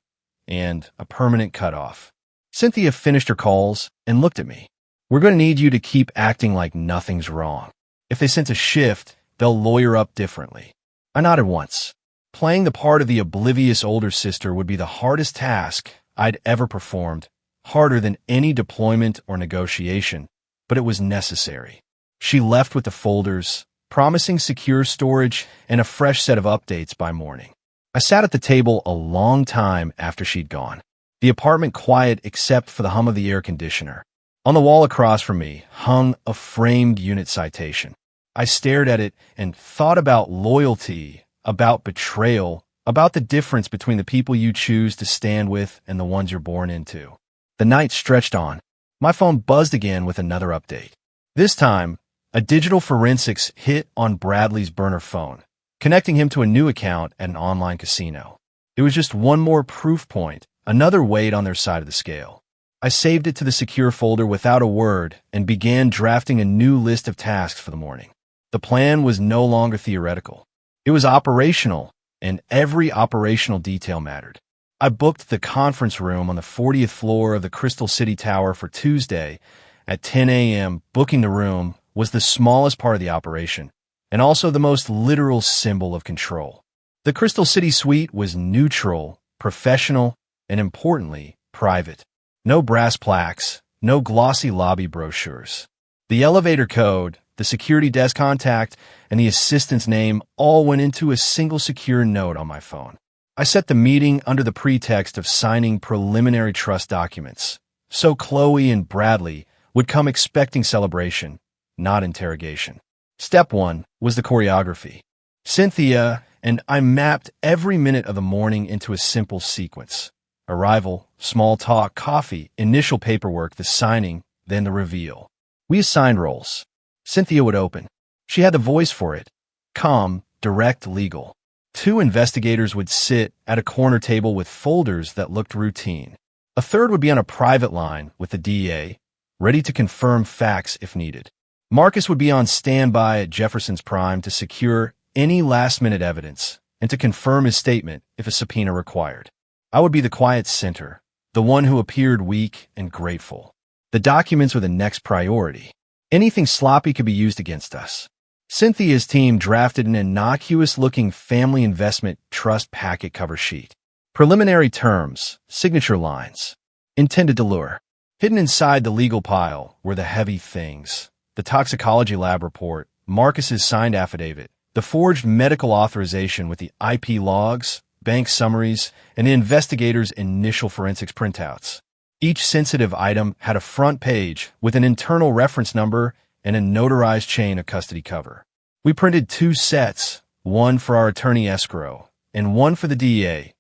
and a permanent cutoff. Cynthia finished her calls and looked at me. "We're going to need you to keep acting like nothing's wrong. If they sense a shift, they'll lawyer up differently." I nodded once. Playing the part of the oblivious older sister would be the hardest task I'd ever performed, harder than any deployment or negotiation, but it was necessary. She left with the folders, promising secure storage and a fresh set of updates by morning. I sat at the table a long time after she'd gone. The apartment quiet except for the hum of the air conditioner. On the wall across from me hung a framed unit citation. I stared at it and thought about loyalty, about betrayal, about the difference between the people you choose to stand with and the ones you're born into. The night stretched on. My phone buzzed again with another update. This time, a digital forensics hit on Bradley's burner phone, connecting him to a new account at an online casino. It was just one more proof point, another weight on their side of the scale. I saved it to the secure folder without a word and began drafting a new list of tasks for the morning. The plan was no longer theoretical. It was operational, and every operational detail mattered. I booked the conference room on the 40th floor of the Crystal City Tower for Tuesday at 10 a.m. Booking the room was the smallest part of the operation, and also the most literal symbol of control. The Crystal City suite was neutral, professional, and importantly, private. No brass plaques, no glossy lobby brochures. The elevator code, the security desk contact, and the assistant's name all went into a single secure note on my phone. I set the meeting under the pretext of signing preliminary trust documents, so Chloe and Bradley would come expecting celebration, not interrogation. Step 1 was the choreography. Cynthia and I mapped every minute of the morning into a simple sequence. Arrival, small talk, coffee, initial paperwork, the signing, then the reveal. We assigned roles. Cynthia would open. She had the voice for it. Calm, direct, legal. 2 investigators would sit at a corner table with folders that looked routine. A third would be on a private line with the DEA, ready to confirm facts if needed. Marcus would be on standby at Jefferson's Prime to secure any last-minute evidence and to confirm his statement if a subpoena required. I would be the quiet center, the one who appeared weak and grateful. The documents were the next priority. Anything sloppy could be used against us. Cynthia's team drafted an innocuous-looking family investment trust packet cover sheet. Preliminary terms, signature lines, intended to lure. Hidden inside the legal pile were the heavy things: the toxicology lab report, Marcus's signed affidavit, the forged medical authorization with the IP logs, bank summaries, and the investigators' initial forensics printouts. Each sensitive item had a front page with an internal reference number and a notarized chain of custody cover. We printed 2 sets, one for our attorney escrow and one for the DEA,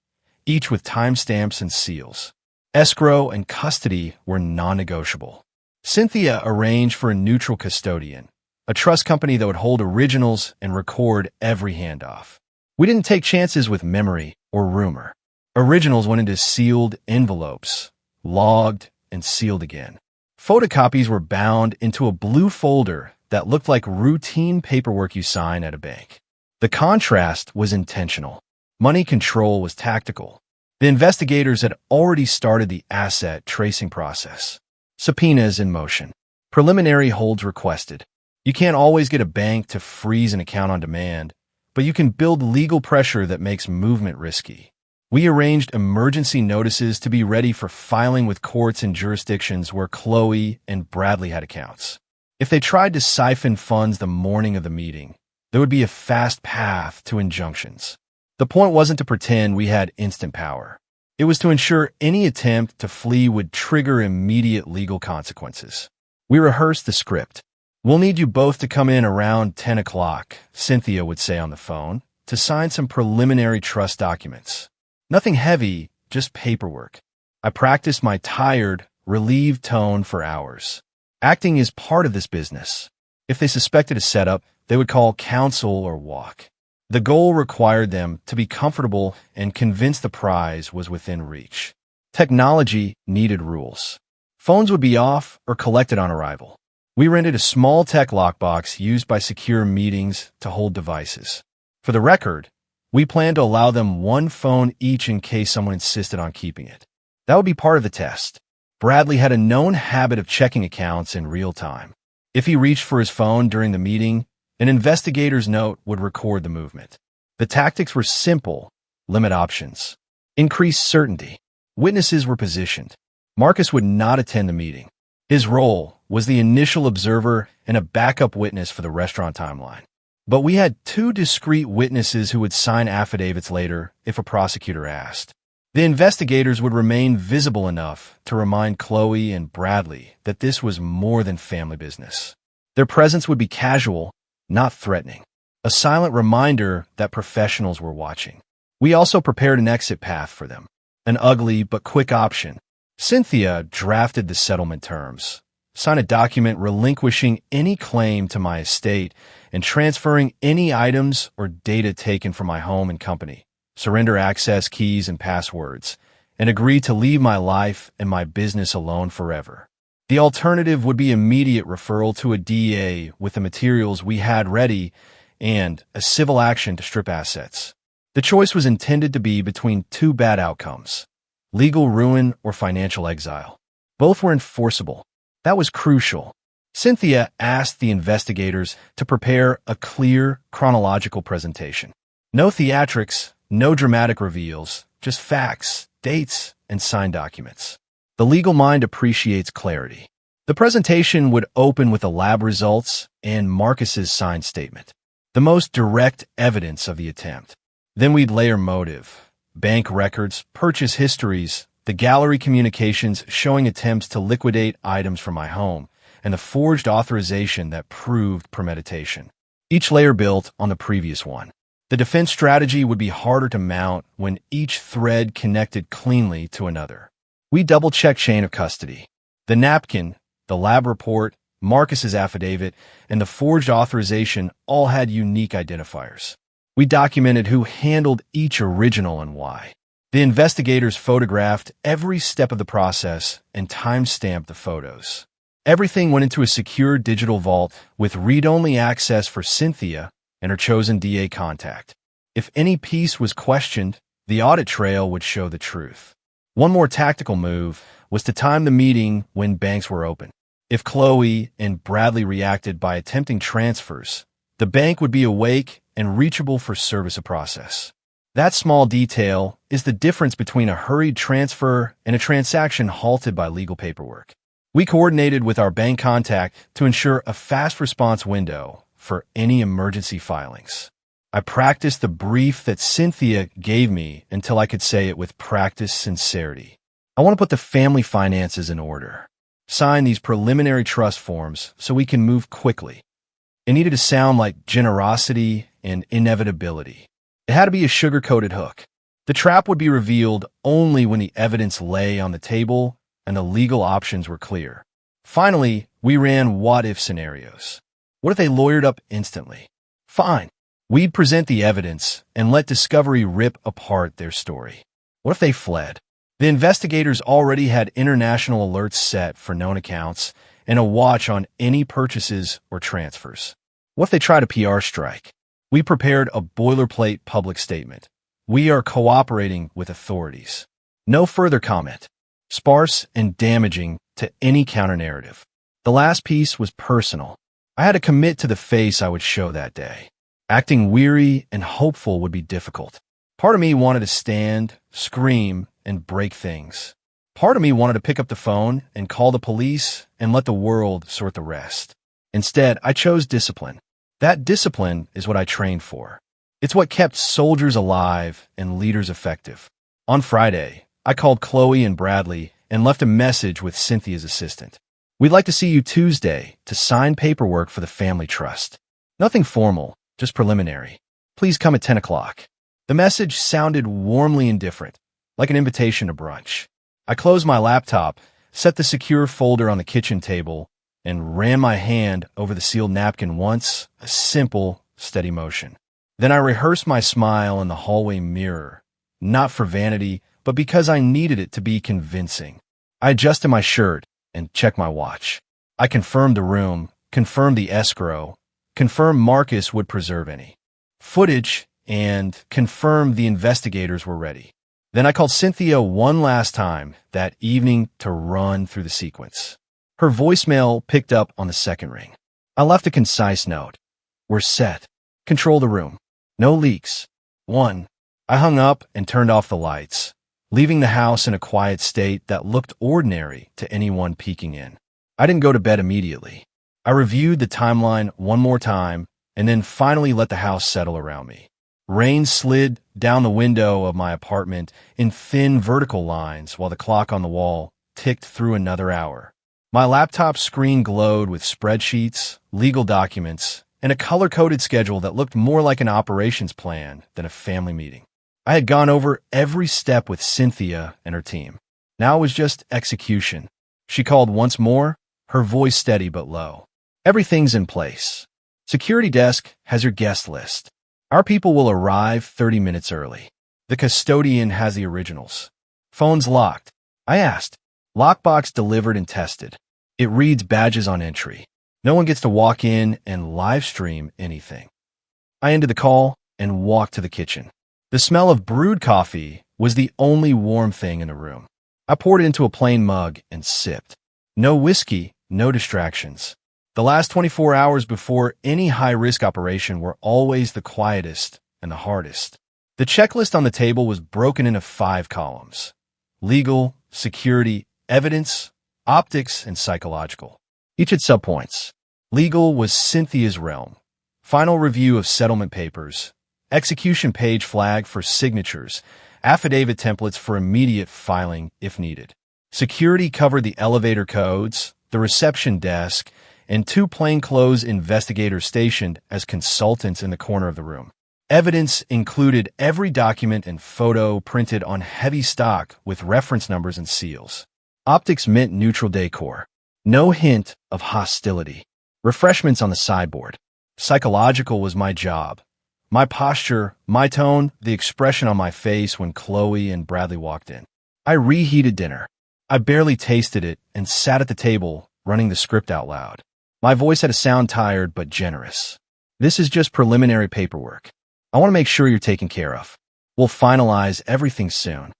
each with timestamps and seals. Escrow and custody were non-negotiable. Cynthia arranged for a neutral custodian, a trust company that would hold originals and record every handoff. We didn't take chances with memory or rumor. Originals went into sealed envelopes, logged and sealed again. Photocopies were bound into a blue folder that looked like routine paperwork you sign at a bank. The contrast was intentional. Money control was tactical. The investigators had already started the asset tracing process. Subpoenas in motion. Preliminary holds requested. You can't always get a bank to freeze an account on demand, but you can build legal pressure that makes movement risky. We arranged emergency notices to be ready for filing with courts in jurisdictions where Chloe and Bradley had accounts. If they tried to siphon funds the morning of the meeting, there would be a fast path to injunctions. The point wasn't to pretend we had instant power. It was to ensure any attempt to flee would trigger immediate legal consequences. We rehearsed the script. "We'll need you both to come in around 10 o'clock, Cynthia would say on the phone, to sign some preliminary trust documents. Nothing heavy, just paperwork. I practiced my tired, relieved tone for hours. Acting is part of this business. If they suspected a setup, they would call counsel or walk. The goal required them to be comfortable and convinced the prize was within reach. Technology needed rules. Phones would be off or collected on arrival. We rented a small tech lockbox used by secure meetings to hold devices. For the record, we planned to allow them 1 phone each in case someone insisted on keeping it. That would be part of the test. Bradley had a known habit of checking accounts in real time. If he reached for his phone during the meeting, an investigator's note would record the movement. The tactics were simple: limit options, increase certainty. Witnesses were positioned. Marcus would not attend the meeting. His role was the initial observer and a backup witness for the restaurant timeline. But we had 2 discrete witnesses who would sign affidavits later if a prosecutor asked. The investigators would remain visible enough to remind Chloe and Bradley that this was more than family business. Their presence would be casual, not threatening. A silent reminder that professionals were watching. We also prepared an exit path for them. An ugly but quick option. Cynthia drafted the settlement terms. Sign a document relinquishing any claim to my estate and transferring any items or data taken from my home and company. Surrender access keys and passwords, and agree to leave my life and my business alone forever. The alternative would be immediate referral to a DEA with the materials we had ready and a civil action to strip assets. The choice was intended to be between 2 bad outcomes: legal ruin or financial exile. Both were enforceable. That was crucial. Cynthia asked the investigators to prepare a clear, chronological presentation. No theatrics, no dramatic reveals, just facts, dates, and signed documents. The legal mind appreciates clarity. The presentation would open with the lab results and Marcus's signed statement, the most direct evidence of the attempt. Then we'd layer motive, bank records, purchase histories, the gallery communications showing attempts to liquidate items from my home, and the forged authorization that proved premeditation. Each layer built on the previous one. The defense strategy would be harder to mount when each thread connected cleanly to another. We double-checked chain of custody. The napkin, the lab report, Marcus's affidavit, and the forged authorization all had unique identifiers. We documented who handled each original and why. The investigators photographed every step of the process and time-stamped the photos. Everything went into a secure digital vault with read-only access for Cynthia and her chosen DA contact. If any piece was questioned, the audit trail would show the truth. One more tactical move was to time the meeting when banks were open. If Chloe and Bradley reacted by attempting transfers, the bank would be awake and reachable for service of process. That small detail is the difference between a hurried transfer and a transaction halted by legal paperwork. We coordinated with our bank contact to ensure a fast response window for any emergency filings. I practiced the brief that Cynthia gave me until I could say it with practiced sincerity. I want to put the family finances in order. Sign these preliminary trust forms so we can move quickly. It needed to sound like generosity and inevitability. It had to be a sugar-coated hook. The trap would be revealed only when the evidence lay on the table and the legal options were clear. Finally, we ran what-if scenarios. What if they lawyered up instantly? Fine. We'd present the evidence and let Discovery rip apart their story. What if they fled? The investigators already had international alerts set for known accounts and a watch on any purchases or transfers. What if they tried a PR strike? We prepared a boilerplate public statement. We are cooperating with authorities. No further comment. Sparse and damaging to any counter-narrative. The last piece was personal. I had to commit to the face I would show that day. Acting weary and hopeful would be difficult. Part of me wanted to stand, scream, and break things. Part of me wanted to pick up the phone and call the police and let the world sort the rest. Instead, I chose discipline. That discipline is what I trained for. It's what kept soldiers alive and leaders effective. On Friday, I called Chloe and Bradley and left a message with Cynthia's assistant. We'd like to see you Tuesday to sign paperwork for the family trust. Nothing formal, just preliminary. Please come at 10 o'clock. The message sounded warmly indifferent, like an invitation to brunch. I closed my laptop, set the secure folder on the kitchen table, and ran my hand over the sealed napkin once, a simple, steady motion. Then I rehearsed my smile in the hallway mirror, not for vanity, but because I needed it to be convincing. I adjusted my shirt and checked my watch. I confirmed the room, confirmed the escrow, confirmed Marcus would preserve any footage, and confirmed the investigators were ready. Then I called Cynthia one last time that evening to run through the sequence. Her voicemail picked up on the second ring. I left a concise note. We're set. Control the room. No leaks. 1. I hung up and turned off the lights, leaving the house in a quiet state that looked ordinary to anyone peeking in. I didn't go to bed immediately. I reviewed the timeline one more time and then finally let the house settle around me. Rain slid down the window of my apartment in thin vertical lines while the clock on the wall ticked through another hour. My laptop screen glowed with spreadsheets, legal documents, and a color-coded schedule that looked more like an operations plan than a family meeting. I had gone over every step with Cynthia and her team. Now it was just execution. She called once more, her voice steady but low. Everything's in place. Security desk has your guest list. Our people will arrive 30 minutes early. The custodian has the originals. Phone's locked. I asked. Lockbox delivered and tested. It reads badges on entry. No one gets to walk in and live stream anything. I ended the call and walked to the kitchen. The smell of brewed coffee was the only warm thing in the room. I poured it into a plain mug and sipped. No whiskey, no distractions. The last 24 hours before any high-risk operation were always the quietest and the hardest. The checklist on the table was broken into 5 columns: legal, security, evidence, optics, and psychological. Each had subpoints. Legal was Cynthia's realm. Final review of settlement papers. Execution page flag for signatures. Affidavit templates for immediate filing if needed. Security covered the elevator codes, the reception desk, and two plainclothes investigators stationed as consultants in the corner of the room. Evidence included every document and photo printed on heavy stock with reference numbers and seals. Optics meant neutral decor. No hint of hostility. Refreshments on the sideboard. Psychological was my job. My posture, my tone, the expression on my face when Chloe and Bradley walked in. I reheated dinner. I barely tasted it and sat at the table, running the script out loud. My voice had a sound tired but generous. This is just preliminary paperwork. I want to make sure you're taken care of. We'll finalize everything soon.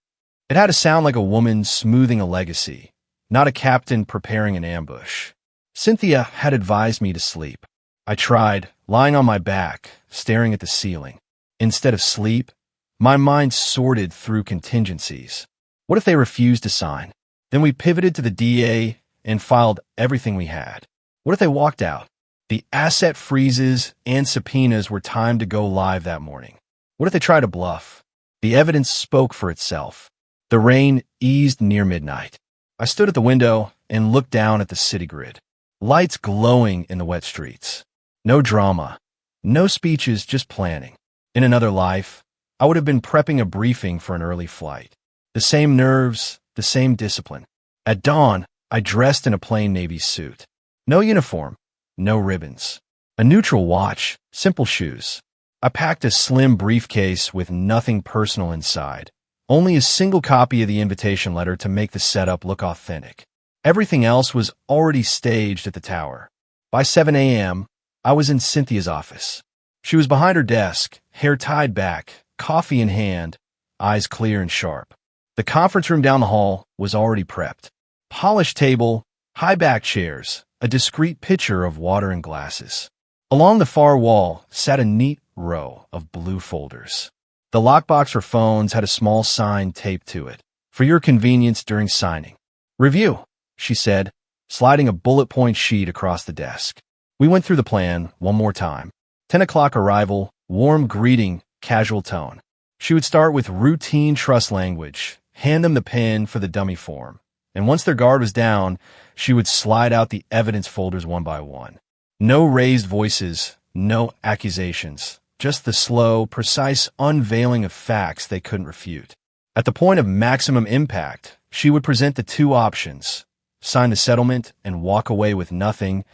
It had to sound like a woman smoothing a legacy, not a captain preparing an ambush. Cynthia had advised me to sleep. I tried, lying on my back, staring at the ceiling. Instead of sleep, my mind sorted through contingencies. What if they refused to sign? Then we pivoted to the DA and filed everything we had. What if they walked out? The asset freezes and subpoenas were timed to go live that morning. What if they tried to bluff? The evidence spoke for itself. The rain eased near midnight. I stood at the window and looked down at the city grid. Lights glowing in the wet streets. No drama. No speeches, just planning. In another life, I would have been prepping a briefing for an early flight. The same nerves, the same discipline. At dawn, I dressed in a plain navy suit. No uniform. No ribbons. A neutral watch, simple shoes. I packed a slim briefcase with nothing personal inside. Only a single copy of the invitation letter to make the setup look authentic. Everything else was already staged at the tower. By 7 a.m., I was in Cynthia's office. She was behind her desk, hair tied back, coffee in hand, eyes clear and sharp. The conference room down the hall was already prepped. Polished table, high back chairs, a discreet pitcher of water and glasses. Along the far wall sat a neat row of blue folders. The lockbox for phones had a small sign taped to it. For your convenience during signing. Review, she said, sliding a bullet point sheet across the desk. We went through the plan one more time. 10 o'clock arrival, warm greeting, casual tone. She would start with routine trust language, hand them the pen for the dummy form. And once their guard was down, she would slide out the evidence folders one by one. No raised voices, no accusations, just the slow, precise unveiling of facts they couldn't refute. At the point of maximum impact, she would present the two options: sign the settlement and walk away with nothing,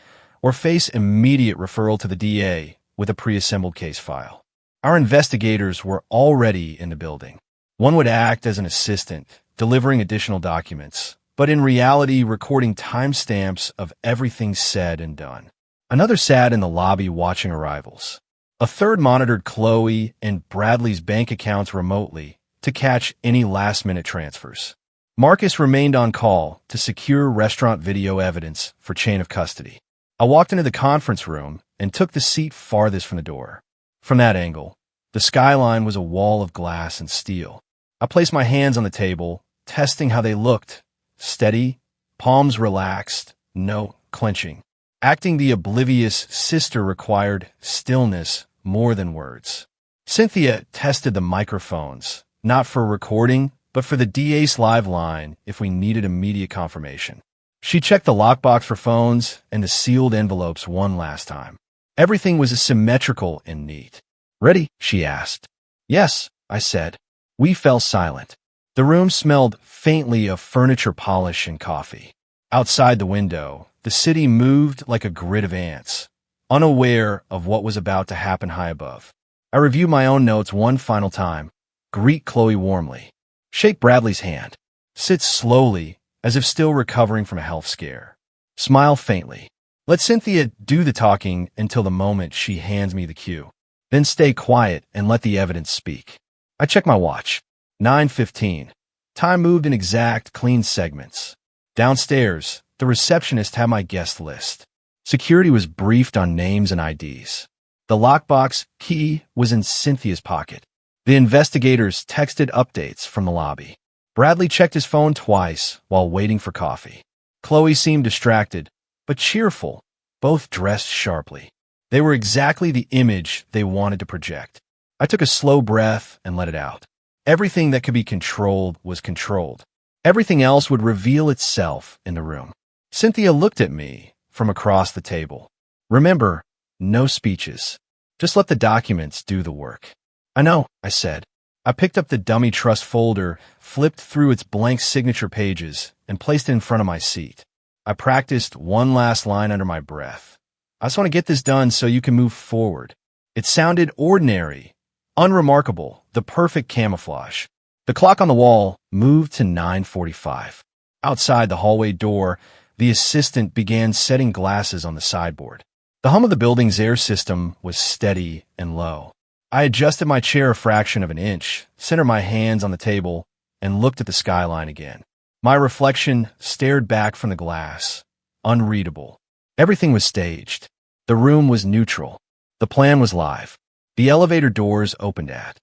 or face immediate referral to the DA with a pre-assembled case file. Our investigators were already in the building. One would act as an assistant, delivering additional documents, but in reality recording timestamps of everything said and done. Another sat in the lobby watching arrivals. A third monitored Chloe and Bradley's bank accounts remotely to catch any last-minute transfers. Marcus remained on call to secure restaurant video evidence for chain of custody. I walked into the conference room and took the seat farthest from the door. From that angle, the skyline was a wall of glass and steel. I placed my hands on the table, testing how they looked. Steady, palms relaxed, no clenching. Acting the oblivious sister required stillness more than words. Cynthia tested the microphones, not for recording, but for the DA's live line if we needed immediate confirmation. She checked the lockbox for phones and the sealed envelopes one last time. Everything was symmetrical and neat. Ready? She asked. Yes, I said. We fell silent. The room smelled faintly of furniture polish and coffee. Outside the window, the city moved like a grid of ants, unaware of what was about to happen high above. I reviewed my own notes one final time. Greet Chloe warmly. Shake Bradley's hand. Sit slowly, as if still recovering from a health scare. Smile faintly. Let Cynthia do the talking until the moment she hands me the cue. Then stay quiet and let the evidence speak. I checked my watch. 9:15. Time moved in exact, clean segments. Downstairs, the receptionist had my guest list. Security was briefed on names and IDs. The lockbox key was in Cynthia's pocket. The investigators texted updates from the lobby. Bradley checked his phone twice while waiting for coffee. Chloe seemed distracted, but cheerful, both dressed sharply. They were exactly the image they wanted to project. I took a slow breath and let it out. Everything that could be controlled was controlled. Everything else would reveal itself in the room. Cynthia looked at me from across the table. Remember, no speeches. Just let the documents do the work. I know, I said. I picked up the dummy trust folder, flipped through its blank signature pages, and placed it in front of my seat. I practiced one last line under my breath. I just want to get this done so you can move forward. It sounded ordinary, unremarkable, the perfect camouflage. The clock on the wall moved to 9:45. Outside the hallway door, the assistant began setting glasses on the sideboard. The hum of the building's air system was steady and low. I adjusted my chair a fraction of an inch, centered my hands on the table, and looked at the skyline again. My reflection stared back from the glass, unreadable. Everything was staged. The room was neutral. The plan was live. The elevator doors opened at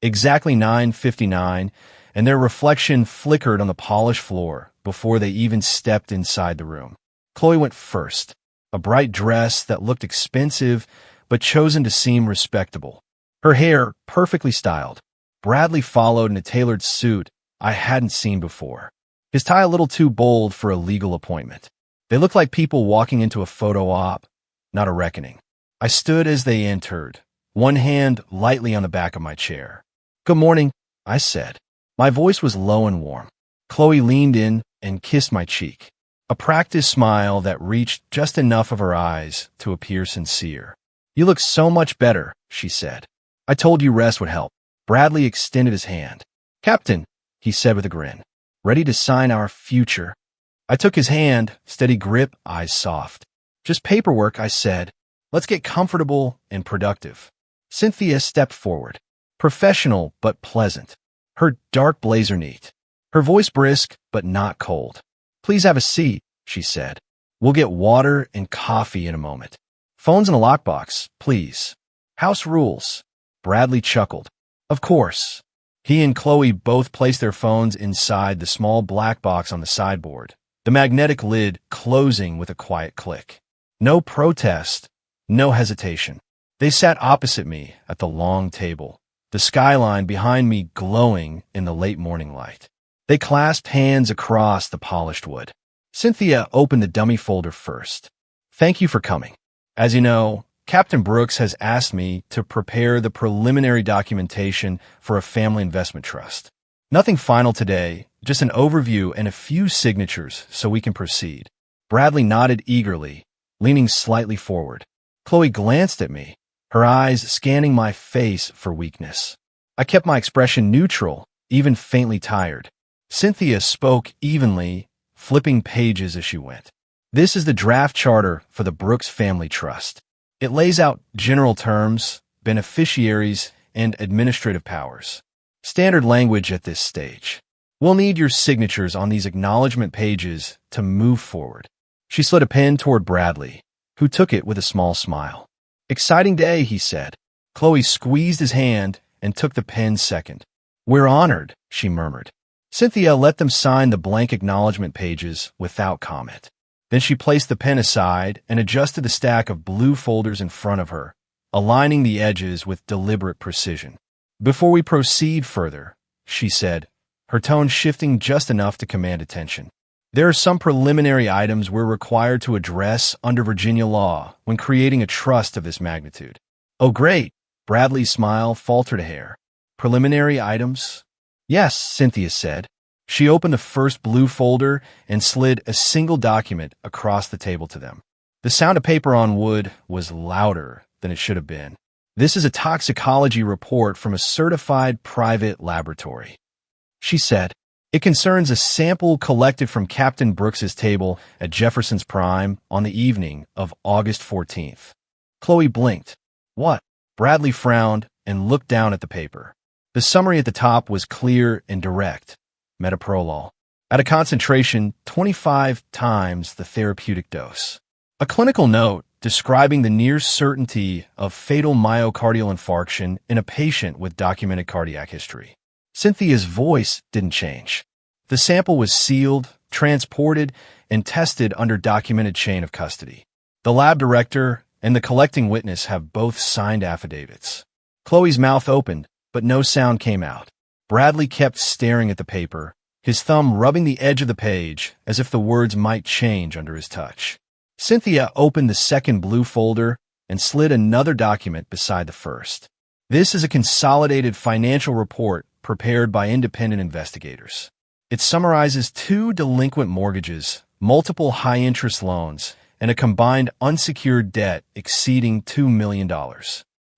exactly 9:59, and their reflection flickered on the polished floor before they even stepped inside the room. Chloe went first, a bright dress that looked expensive but chosen to seem respectable. Her hair perfectly styled. Bradley followed in a tailored suit I hadn't seen before, his tie a little too bold for a legal appointment. They looked like people walking into a photo op, not a reckoning. I stood as they entered, one hand lightly on the back of my chair. "Good morning," I said. My voice was low and warm. Chloe leaned in and kissed my cheek, a practiced smile that reached just enough of her eyes to appear sincere. "You look so much better," she said. "I told you rest would help." Bradley extended his hand. "Captain," he said with a grin, "ready to sign our future?" I took his hand, steady grip, eyes soft. "Just paperwork," I said. "Let's get comfortable and productive." Cynthia stepped forward, professional but pleasant, her dark blazer neat, her voice brisk but not cold. "Please have a seat," she said. "We'll get water and coffee in a moment. Phones in a lockbox, please. House rules." Bradley chuckled. "Of course." He and Chloe both placed their phones inside the small black box on the sideboard, the magnetic lid closing with a quiet click. No protest, no hesitation. They sat opposite me at the long table, the skyline behind me glowing in the late morning light. They clasped hands across the polished wood. Cynthia opened the dummy folder first. "Thank you for coming. As you know, Captain Brooks has asked me to prepare the preliminary documentation for a family investment trust. Nothing final today, just an overview and a few signatures so we can proceed." Bradley nodded eagerly, leaning slightly forward. Chloe glanced at me, her eyes scanning my face for weakness. I kept my expression neutral, even faintly tired. Cynthia spoke evenly, flipping pages as she went. "This is the draft charter for the Brooks Family Trust. It lays out general terms, beneficiaries, and administrative powers. Standard language at this stage. We'll need your signatures on these acknowledgement pages to move forward." She slid a pen toward Bradley, who took it with a small smile. "Exciting day," he said. Chloe squeezed his hand and took the pen second. "We're honored," she murmured. Cynthia let them sign the blank acknowledgement pages without comment. Then she placed the pen aside and adjusted the stack of blue folders in front of her, aligning the edges with deliberate precision. "Before we proceed further," she said, her tone shifting just enough to command attention, "there are some preliminary items we're required to address under Virginia law when creating a trust of this magnitude." "Oh, great." Bradley's smile faltered a hair. "Preliminary items?" "Yes," Cynthia said. She opened the first blue folder and slid a single document across the table to them. The sound of paper on wood was louder than it should have been. "This is a toxicology report from a certified private laboratory," she said. "It concerns a sample collected from Captain Brooks's table at Jefferson's Prime on the evening of August 14th. Chloe blinked. "What?" Bradley frowned and looked down at the paper. The summary at the top was clear and direct. Metoprolol, at a concentration 25 times the therapeutic dose. A clinical note describing the near certainty of fatal myocardial infarction in a patient with documented cardiac history. Cynthia's voice didn't change. The sample was sealed, transported, and tested under documented chain of custody. The lab director and the collecting witness have both signed affidavits. Chloe's mouth opened, but no sound came out. Bradley kept staring at the paper, his thumb rubbing the edge of the page as if the words might change under his touch. Cynthia opened the second blue folder and slid another document beside the first. This is a consolidated financial report prepared by independent investigators. It summarizes 2 delinquent mortgages, multiple high-interest loans, and a combined unsecured debt exceeding $2 million.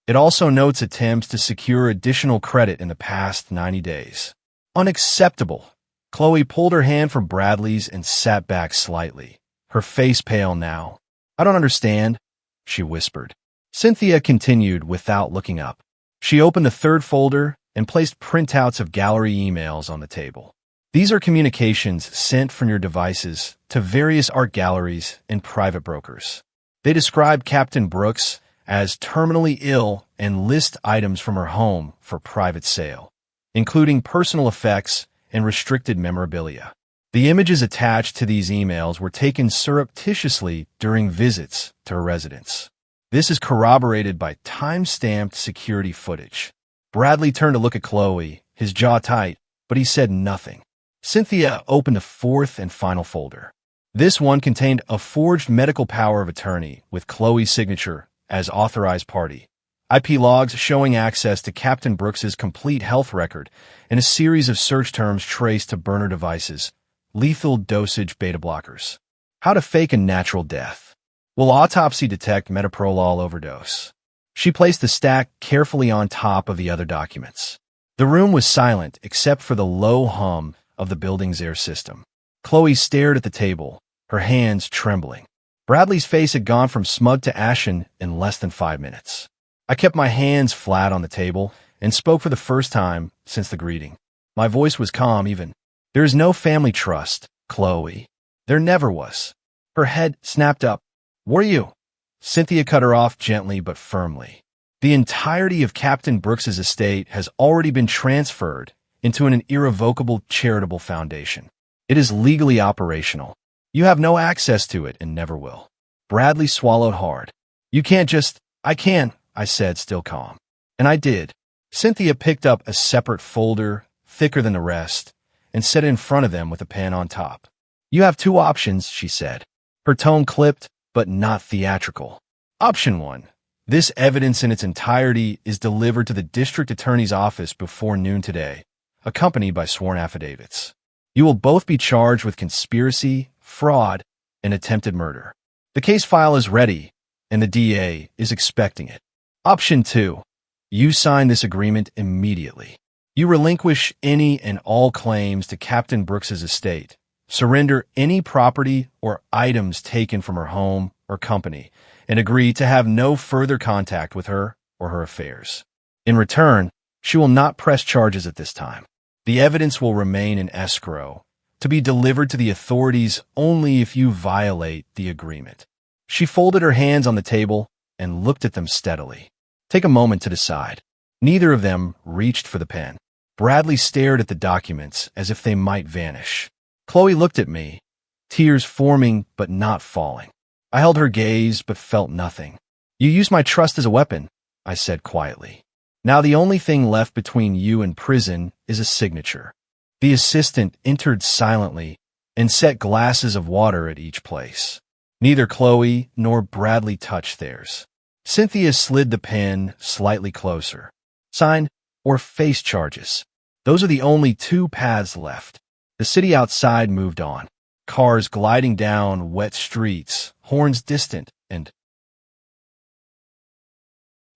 It also notes attempts to secure additional credit in the past 90 days. Unacceptable. Chloe pulled her hand from Bradley's and sat back slightly, her face pale now. I don't understand, she whispered. Cynthia continued without looking up. She opened the third folder and placed printouts of gallery emails on the table. These are communications sent from your devices to various art galleries and private brokers. They describe Captain Brooks as terminally ill and list items from her home for private sale, including personal effects and restricted memorabilia. The images attached to these emails were taken surreptitiously during visits to her residence. This is corroborated by time-stamped security footage. Bradley turned to look at Chloe, his jaw tight, but he said nothing. Cynthia opened a fourth and final folder. This one contained a forged medical power of attorney with Chloe's signature as authorized party, IP logs showing access to Captain Brooks's complete health record, and a series of search terms traced to burner devices, lethal dosage beta blockers. How to fake a natural death. Will autopsy detect metoprolol overdose? She placed the stack carefully on top of the other documents. The room was silent except for the low hum of the building's air system. Chloe stared at the table, her hands trembling. Bradley's face had gone from smug to ashen in less than 5 minutes. I kept my hands flat on the table and spoke for the first time since the greeting. My voice was calm even. There is no family trust, Chloe. There never was. Her head snapped up. What are you? Cynthia cut her off gently but firmly. The entirety of Captain Brooks's estate has already been transferred into an irrevocable charitable foundation. It is legally operational. You have no access to it and never will. Bradley swallowed hard. You can't just... I can, I said, still calm. And I did. Cynthia picked up a separate folder, thicker than the rest, and set it in front of them with a pen on top. You have 2 options, she said. Her tone clipped, but not theatrical. Option 1. This evidence in its entirety is delivered to the district attorney's office before noon today, accompanied by sworn affidavits. You will both be charged with conspiracy, fraud, and attempted murder. The case file is ready, and the DA is expecting it. Option 2. You sign this agreement immediately. You relinquish any and all claims to Captain Brooks's estate, surrender any property or items taken from her home or company, and agree to have no further contact with her or her affairs. In return, she will not press charges at this time. The evidence will remain in escrow, to be delivered to the authorities only if you violate the agreement. She folded her hands on the table and looked at them steadily. Take a moment to decide. Neither of them reached for the pen. Bradley stared at the documents as if they might vanish. Chloe looked at me, tears forming but not falling. I held her gaze but felt nothing. You use my trust as a weapon, I said quietly. Now the only thing left between you and prison is a signature. The assistant entered silently and set glasses of water at each place. Neither Chloe nor Bradley touched theirs. Cynthia slid the pen slightly closer. Sign or face charges. Those are the only 2 paths left. The city outside moved on. Cars gliding down wet streets, horns distant and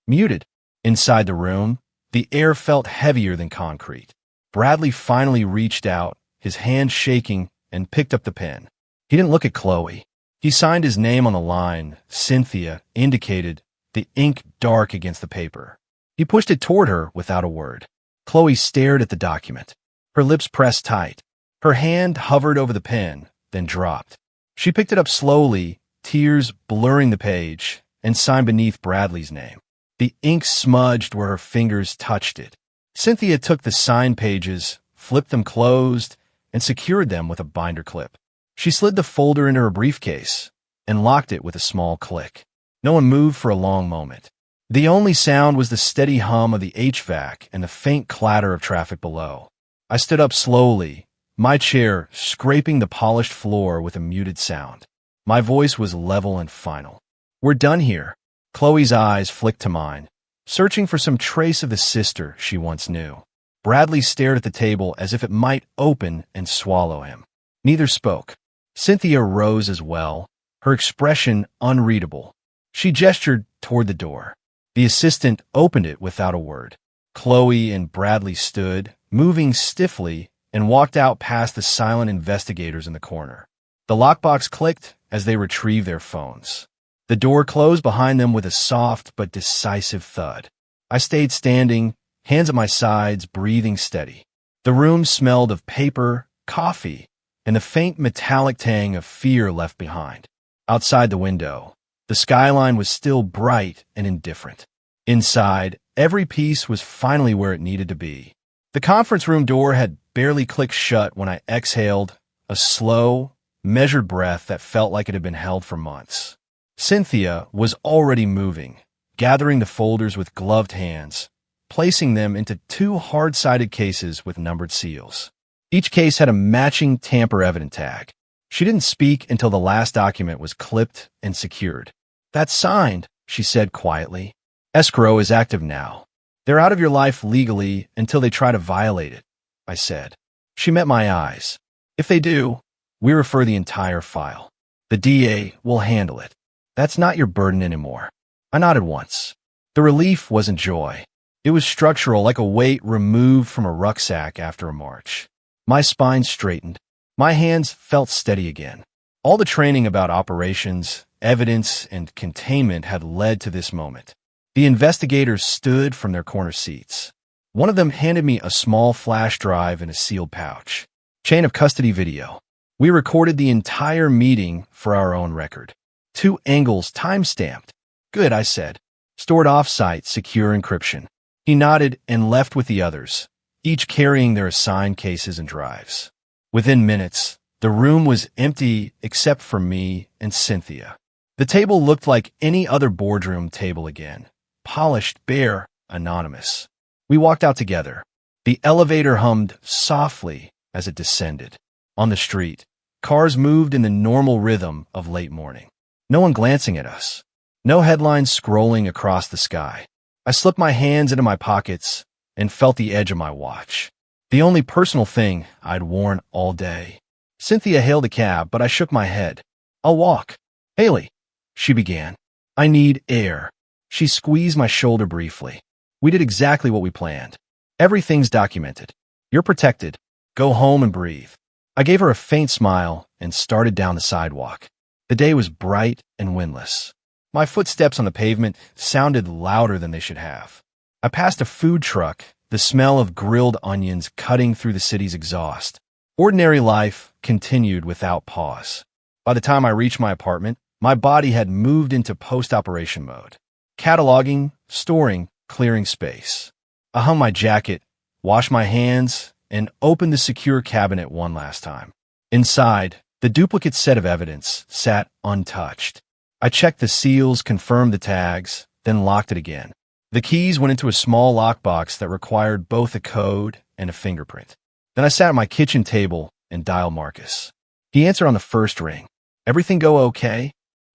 muted. Inside the room, the air felt heavier than concrete. Bradley finally reached out, his hand shaking, and picked up the pen. He didn't look at Chloe. He signed his name on the line. Cynthia indicated, the ink dark against the paper. He pushed it toward her without a word. Chloe stared at the document. Her lips pressed tight. Her hand hovered over the pen, then dropped. She picked it up slowly, tears blurring the page, and signed beneath Bradley's name. The ink smudged where her fingers touched it. Cynthia took the signed pages, flipped them closed, and secured them with a binder clip. She slid the folder into her briefcase and locked it with a small click. No one moved for a long moment. The only sound was the steady hum of the HVAC and the faint clatter of traffic below. I stood up slowly, my chair scraping the polished floor with a muted sound. My voice was level and final. "We're done here." Chloe's eyes flicked to mine, searching for some trace of the sister she once knew. Bradley stared at the table as if it might open and swallow him. Neither spoke. Cynthia rose as well, her expression unreadable. She gestured toward the door. The assistant opened it without a word. Chloe and Bradley stood, moving stiffly, and walked out past the silent investigators in the corner. The lockbox clicked as they retrieved their phones. The door closed behind them with a soft but decisive thud. I stayed standing, hands at my sides, breathing steady. The room smelled of paper, coffee, and the faint metallic tang of fear left behind. Outside the window, the skyline was still bright and indifferent. Inside, every piece was finally where it needed to be. The conference room door had barely clicked shut when I exhaled, a slow, measured breath that felt like it had been held for months. Cynthia was already moving, gathering the folders with gloved hands, placing them into two hard-sided cases with numbered seals. Each case had a matching tamper-evident tag. She didn't speak until the last document was clipped and secured. "That's signed," she said quietly. "Escrow is active now. They're out of your life legally until they try to violate it," I said. She met my eyes. "If they do, we refer the entire file. The DA will handle it. That's not your burden anymore." I nodded once. The relief wasn't joy. It was structural, like a weight removed from a rucksack after a march. My spine straightened. My hands felt steady again. All the training about operations, evidence, and containment had led to this moment. The investigators stood from their corner seats. One of them handed me a small flash drive in a sealed pouch. Chain of custody video. We recorded the entire meeting for our own record. 2 angles time-stamped. "Good," I said. "Stored off-site, secure encryption." He nodded and left with the others, each carrying their assigned cases and drives. Within minutes, the room was empty except for me and Cynthia. The table looked like any other boardroom table again. Polished, bare, anonymous. We walked out together. The elevator hummed softly as it descended. On the street, cars moved in the normal rhythm of late morning. No one glancing at us. No headlines scrolling across the sky. I slipped my hands into my pockets and felt the edge of my watch. The only personal thing I'd worn all day. Cynthia hailed a cab, but I shook my head. "I'll walk." "Haley," she began. "I need air." She squeezed my shoulder briefly. "We did exactly what we planned. Everything's documented. You're protected. Go home and breathe." I gave her a faint smile and started down the sidewalk. The day was bright and windless. My footsteps on the pavement sounded louder than they should have. I passed a food truck, the smell of grilled onions cutting through the city's exhaust. Ordinary life continued without pause. By the time I reached my apartment, my body had moved into post-operation mode. Cataloging, storing, clearing space. I hung my jacket, washed my hands, and opened the secure cabinet one last time. Inside, the duplicate set of evidence sat untouched. I checked the seals, confirmed the tags, then locked it again. The keys went into a small lockbox that required both a code and a fingerprint. Then I sat at my kitchen table and dialed Marcus. He answered on the first ring. "Everything go okay?"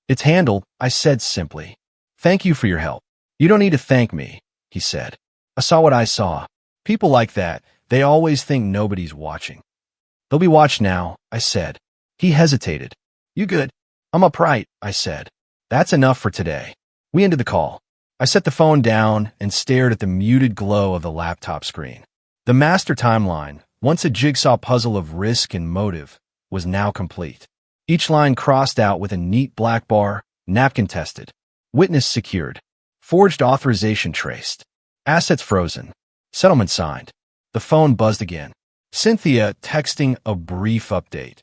"It's handled," I said simply. "Thank you for your help." "You don't need to thank me," he said. I saw what I saw. People like that, they always think nobody's watching. "They'll be watched now," I said. He hesitated. "You good?" "I'm upright," I said. "That's enough for today." We ended the call. I set the phone down and stared at the muted glow of the laptop screen. The master timeline, once a jigsaw puzzle of risk and motive, was now complete. Each line crossed out with a neat black bar, napkin tested, witness secured, forged authorization traced, assets frozen, settlement signed. The phone buzzed again. Cynthia texting a brief update.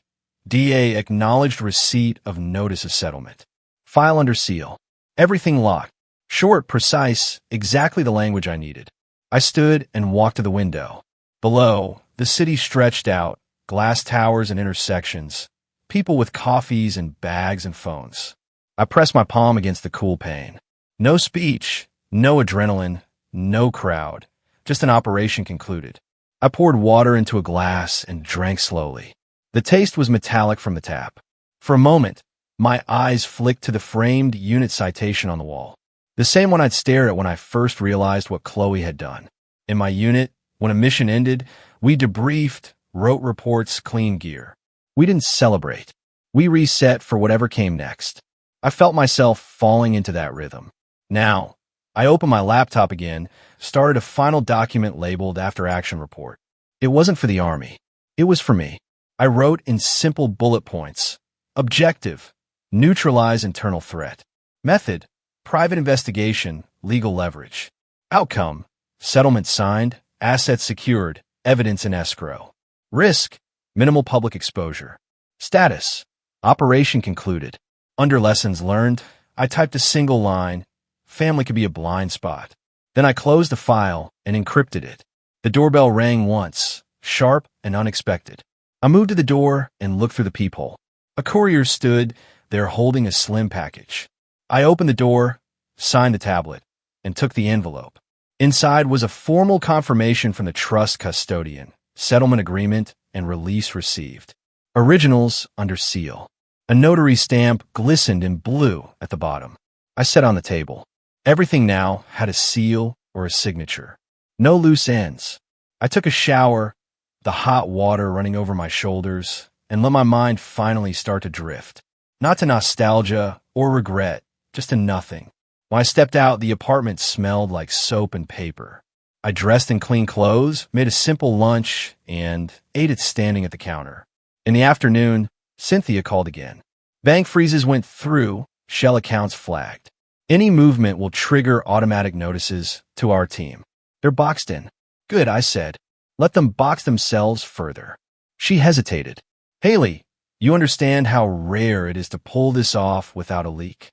DA acknowledged receipt of notice of settlement. File under seal. Everything locked. Short, precise, exactly the language I needed. I stood and walked to the window. Below, the city stretched out, glass towers and intersections, people with coffees and bags and phones. I pressed my palm against the cool pane. No speech, no adrenaline, no crowd, just an operation concluded. I poured water into a glass and drank slowly. The taste was metallic from the tap. For a moment, my eyes flicked to the framed unit citation on the wall. The same one I'd stared at when I first realized what Chloe had done. In my unit, when a mission ended, we debriefed, wrote reports, cleaned gear. We didn't celebrate. We reset for whatever came next. I felt myself falling into that rhythm. Now, I opened my laptop again, started a final document labeled After Action Report. It wasn't for the Army. It was for me. I wrote in simple bullet points. Objective: neutralize internal threat. Method: private investigation, legal leverage. Outcome: settlement signed, assets secured, evidence in escrow. Risk: minimal public exposure. Status: operation concluded. Under lessons learned, I typed a single line: family could be a blind spot. Then I closed the file and encrypted it. The doorbell rang once, sharp and unexpected. I moved to the door and looked through the peephole. A courier stood there holding a slim package. I opened the door, signed the tablet, and took the envelope. Inside was a formal confirmation from the trust custodian, settlement agreement, and release received. Originals under seal. A notary stamp glistened in blue at the bottom. I set on the table. Everything now had a seal or a signature. No loose ends. I took a shower, the hot water running over my shoulders, and let my mind finally start to drift. Not to nostalgia or regret, just to nothing. When I stepped out, the apartment smelled like soap and paper. I dressed in clean clothes, made a simple lunch, and ate it standing at the counter. In the afternoon, Cynthia called again. Bank freezes went through, shell accounts flagged. Any movement will trigger automatic notices to our team. They're boxed in. Good, I said. Let them box themselves further. She hesitated. Haley, you understand how rare it is to pull this off without a leak?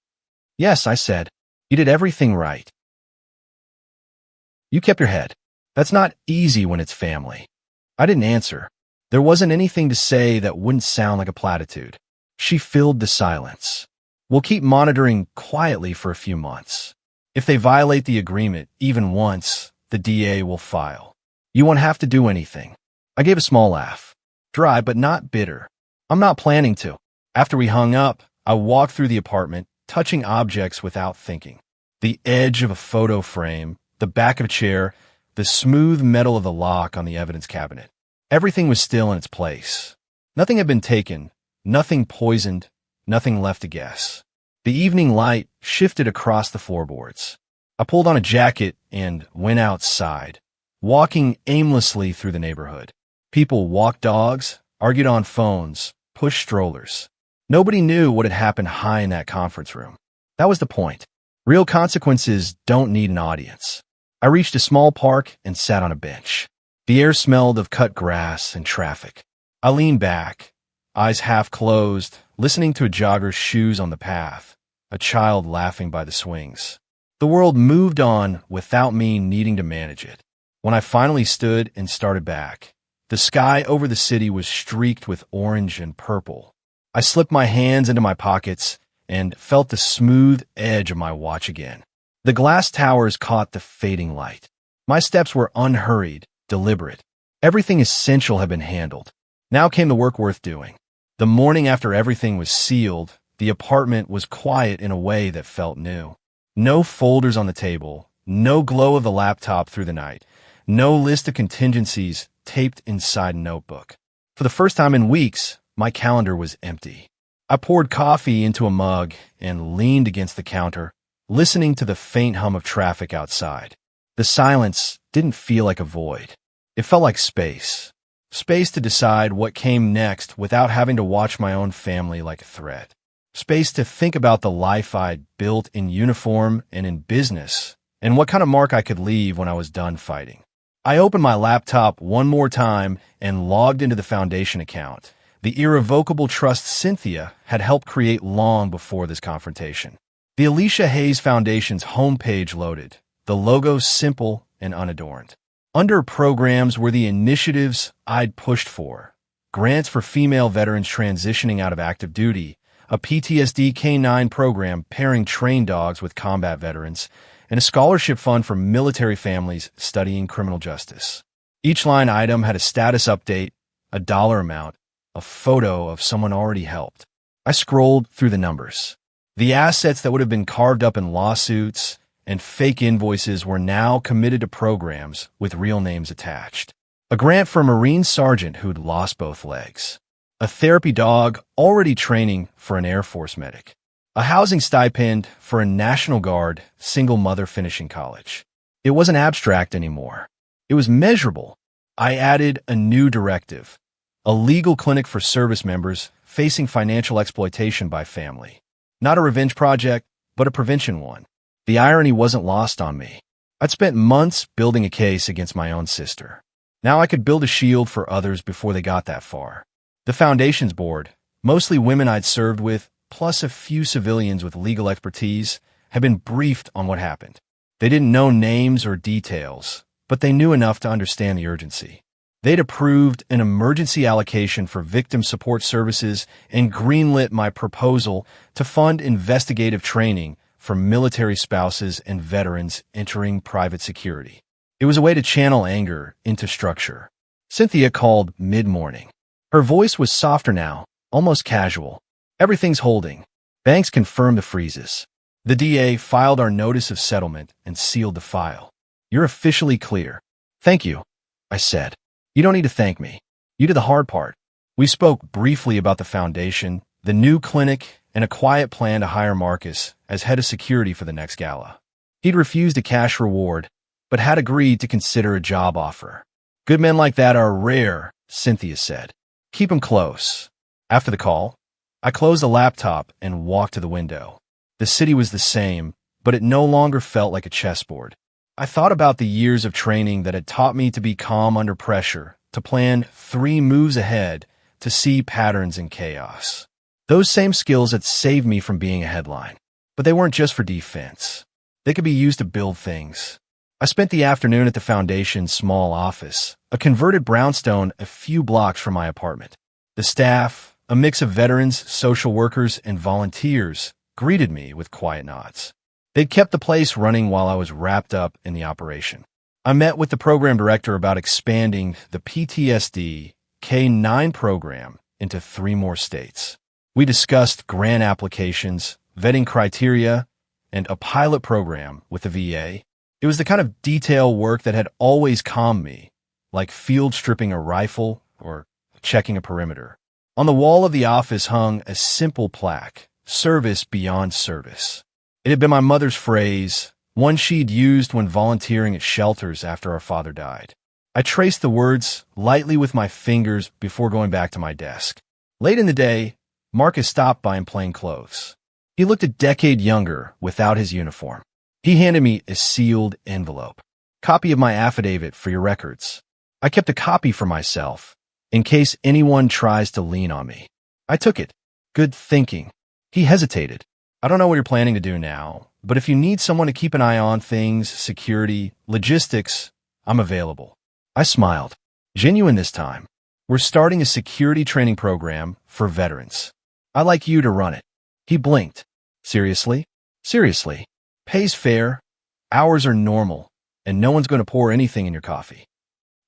Yes, I said. You did everything right. You kept your head. That's not easy when it's family. I didn't answer. There wasn't anything to say that wouldn't sound like a platitude. She filled the silence. We'll keep monitoring quietly for a few months. If they violate the agreement even once, the DA will file. You won't have to do anything. I gave a small laugh. Dry, but not bitter. I'm not planning to. After we hung up, I walked through the apartment, touching objects without thinking. The edge of a photo frame, the back of a chair, the smooth metal of the lock on the evidence cabinet. Everything was still in its place. Nothing had been taken, nothing poisoned, nothing left to guess. The evening light shifted across the floorboards. I pulled on a jacket and went outside, walking aimlessly through the neighborhood. People walked dogs, argued on phones, pushed strollers. Nobody knew what had happened high in that conference room. That was the point. Real consequences don't need an audience. I reached a small park and sat on a bench. The air smelled of cut grass and traffic. I leaned back, eyes half closed, listening to a jogger's shoes on the path, a child laughing by the swings. The world moved on without me needing to manage it. When I finally stood and started back, the sky over the city was streaked with orange and purple. I slipped my hands into my pockets and felt the smooth edge of my watch again. The glass towers caught the fading light. My steps were unhurried, deliberate. Everything essential had been handled. Now came the work worth doing. The morning after everything was sealed, the apartment was quiet in a way that felt new. No folders on the table, no glow of the laptop through the night, no list of contingencies taped inside a notebook. For the first time in weeks, my calendar was empty. I poured coffee into a mug and leaned against the counter, listening to the faint hum of traffic outside. The silence didn't feel like a void. It felt like space. Space to decide what came next without having to watch my own family like a threat. Space to think about the life I'd built in uniform and in business, and what kind of mark I could leave when I was done fighting. I opened my laptop one more time and logged into the foundation account, the irrevocable trust Cynthia had helped create long before this confrontation. The Alicia Hayes Foundation's homepage loaded, the logo simple and unadorned. Under programs were the initiatives I'd pushed for: grants for female veterans transitioning out of active duty, a PTSD K-9 program pairing trained dogs with combat veterans, and a scholarship fund for military families studying criminal justice. Each line item had a status update, a dollar amount, a photo of someone already helped. I scrolled through the numbers. The assets that would have been carved up in lawsuits and fake invoices were now committed to programs with real names attached. A grant for a Marine sergeant who'd lost both legs. A therapy dog already training for an Air Force medic. A housing stipend for a National Guard single mother finishing college. It wasn't abstract anymore. It was measurable. I added a new directive. A legal clinic for service members facing financial exploitation by family. Not a revenge project, but a prevention one. The irony wasn't lost on me. I'd spent months building a case against my own sister. Now I could build a shield for others before they got that far. The Foundation's board, mostly women I'd served with, plus a few civilians with legal expertise, had been briefed on what happened. They didn't know names or details, but they knew enough to understand the urgency. They'd approved an emergency allocation for victim support services and greenlit my proposal to fund investigative training for military spouses and veterans entering private security. It was a way to channel anger into structure. Cynthia called mid-morning. Her voice was softer now, almost casual. Everything's holding. Banks confirmed the freezes. The DA filed our notice of settlement and sealed the file. You're officially clear. Thank you, I said. You don't need to thank me. You did the hard part. We spoke briefly about the Foundation, the new clinic, and a quiet plan to hire Marcus as head of security for the next gala. He'd refused a cash reward, but had agreed to consider a job offer. Good men like that are rare, Cynthia said. Keep 'em close. After the call, I closed the laptop and walked to the window. The city was the same, but it no longer felt like a chessboard. I thought about the years of training that had taught me to be calm under pressure, to plan 3 moves ahead, to see patterns in chaos. Those same skills had saved me from being a headline. But they weren't just for defense. They could be used to build things. I spent the afternoon at the Foundation's small office, a converted brownstone a few blocks from my apartment. The staff, a mix of veterans, social workers, and volunteers, greeted me with quiet nods. They'd kept the place running while I was wrapped up in the operation. I met with the program director about expanding the PTSD K-9 program into 3 more states. We discussed grant applications, vetting criteria, and a pilot program with the VA. It was the kind of detail work that had always calmed me, like field stripping a rifle or checking a perimeter. On the wall of the office hung a simple plaque, "Service beyond service." It had been my mother's phrase, one she'd used when volunteering at shelters after our father died. I traced the words lightly with my fingers before going back to my desk. Late in the day, Marcus stopped by in plain clothes. He looked a decade younger without his uniform. He handed me a sealed envelope. "Copy of my affidavit for your records." I kept a copy for myself, in case anyone tries to lean on me. I took it. Good thinking. He hesitated. "I don't know what you're planning to do now, but if you need someone to keep an eye on things, security, logistics, I'm available." I smiled. Genuine this time. "We're starting a security training program for veterans. I'd like you to run it." He blinked. "Seriously?" "Seriously. Pays fair, hours are normal, and no one's going to pour anything in your coffee."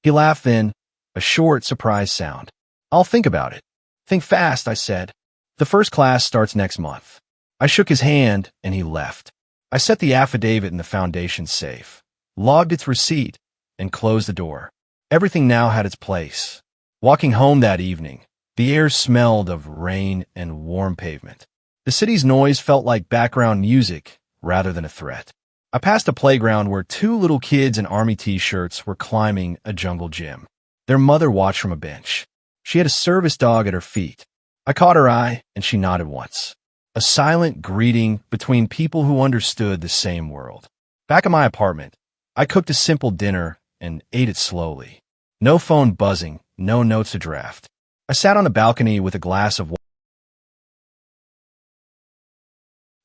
He laughed then, a short, surprised sound. "I'll think about it." "Think fast," I said. "The first class starts next month." I shook his hand, and he left. I set the affidavit in the Foundation's safe, logged its receipt, and closed the door. Everything now had its place. Walking home that evening, the air smelled of rain and warm pavement. The city's noise felt like background music rather than a threat. I passed a playground where 2 little kids in army t-shirts were climbing a jungle gym. Their mother watched from a bench. She had a service dog at her feet. I caught her eye, and she nodded once. A silent greeting between people who understood the same world. Back at my apartment, I cooked a simple dinner and ate it slowly. No phone buzzing, no notes to draft. I sat on the balcony with a glass of water.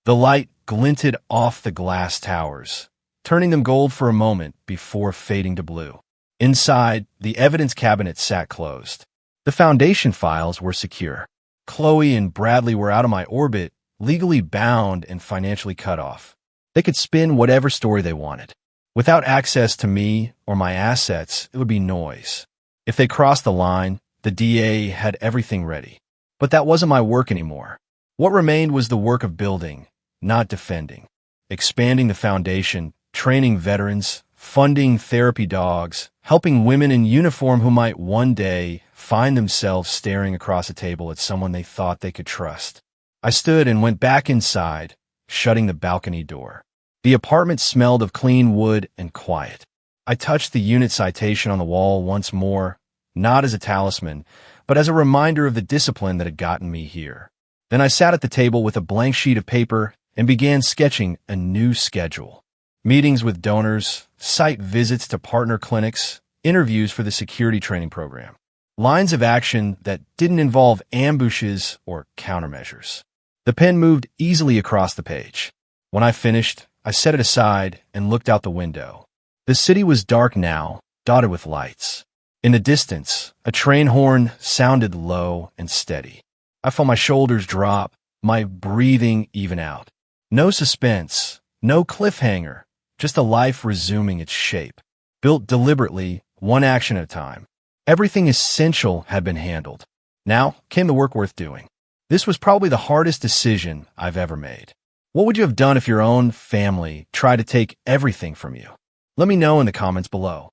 The light glinted off the glass towers, turning them gold for a moment before fading to blue. Inside, the evidence cabinet sat closed. The Foundation files were secure. Chloe and Bradley were out of my orbit, legally bound and financially cut off. They could spin whatever story they wanted. Without access to me or my assets, it would be noise. If they crossed the line, the DA had everything ready. But that wasn't my work anymore. What remained was the work of building, not defending. Expanding the foundation, training veterans, funding therapy dogs, helping women in uniform who might one day find themselves staring across a table at someone they thought they could trust. I stood and went back inside, shutting the balcony door. The apartment smelled of clean wood and quiet. I touched the unit citation on the wall once more, not as a talisman, but as a reminder of the discipline that had gotten me here. Then I sat at the table with a blank sheet of paper and began sketching a new schedule. Meetings with donors, site visits to partner clinics, interviews for the security training program. Lines of action that didn't involve ambushes or countermeasures. The pen moved easily across the page. When I finished, I set it aside and looked out the window. The city was dark now, dotted with lights. In the distance, a train horn sounded low and steady. I felt my shoulders drop, my breathing even out. No suspense, no cliffhanger, just a life resuming its shape. Built deliberately, one action at a time. Everything essential had been handled. Now came the work worth doing. This was probably the hardest decision I've ever made. What would you have done if your own family tried to take everything from you? Let me know in the comments below.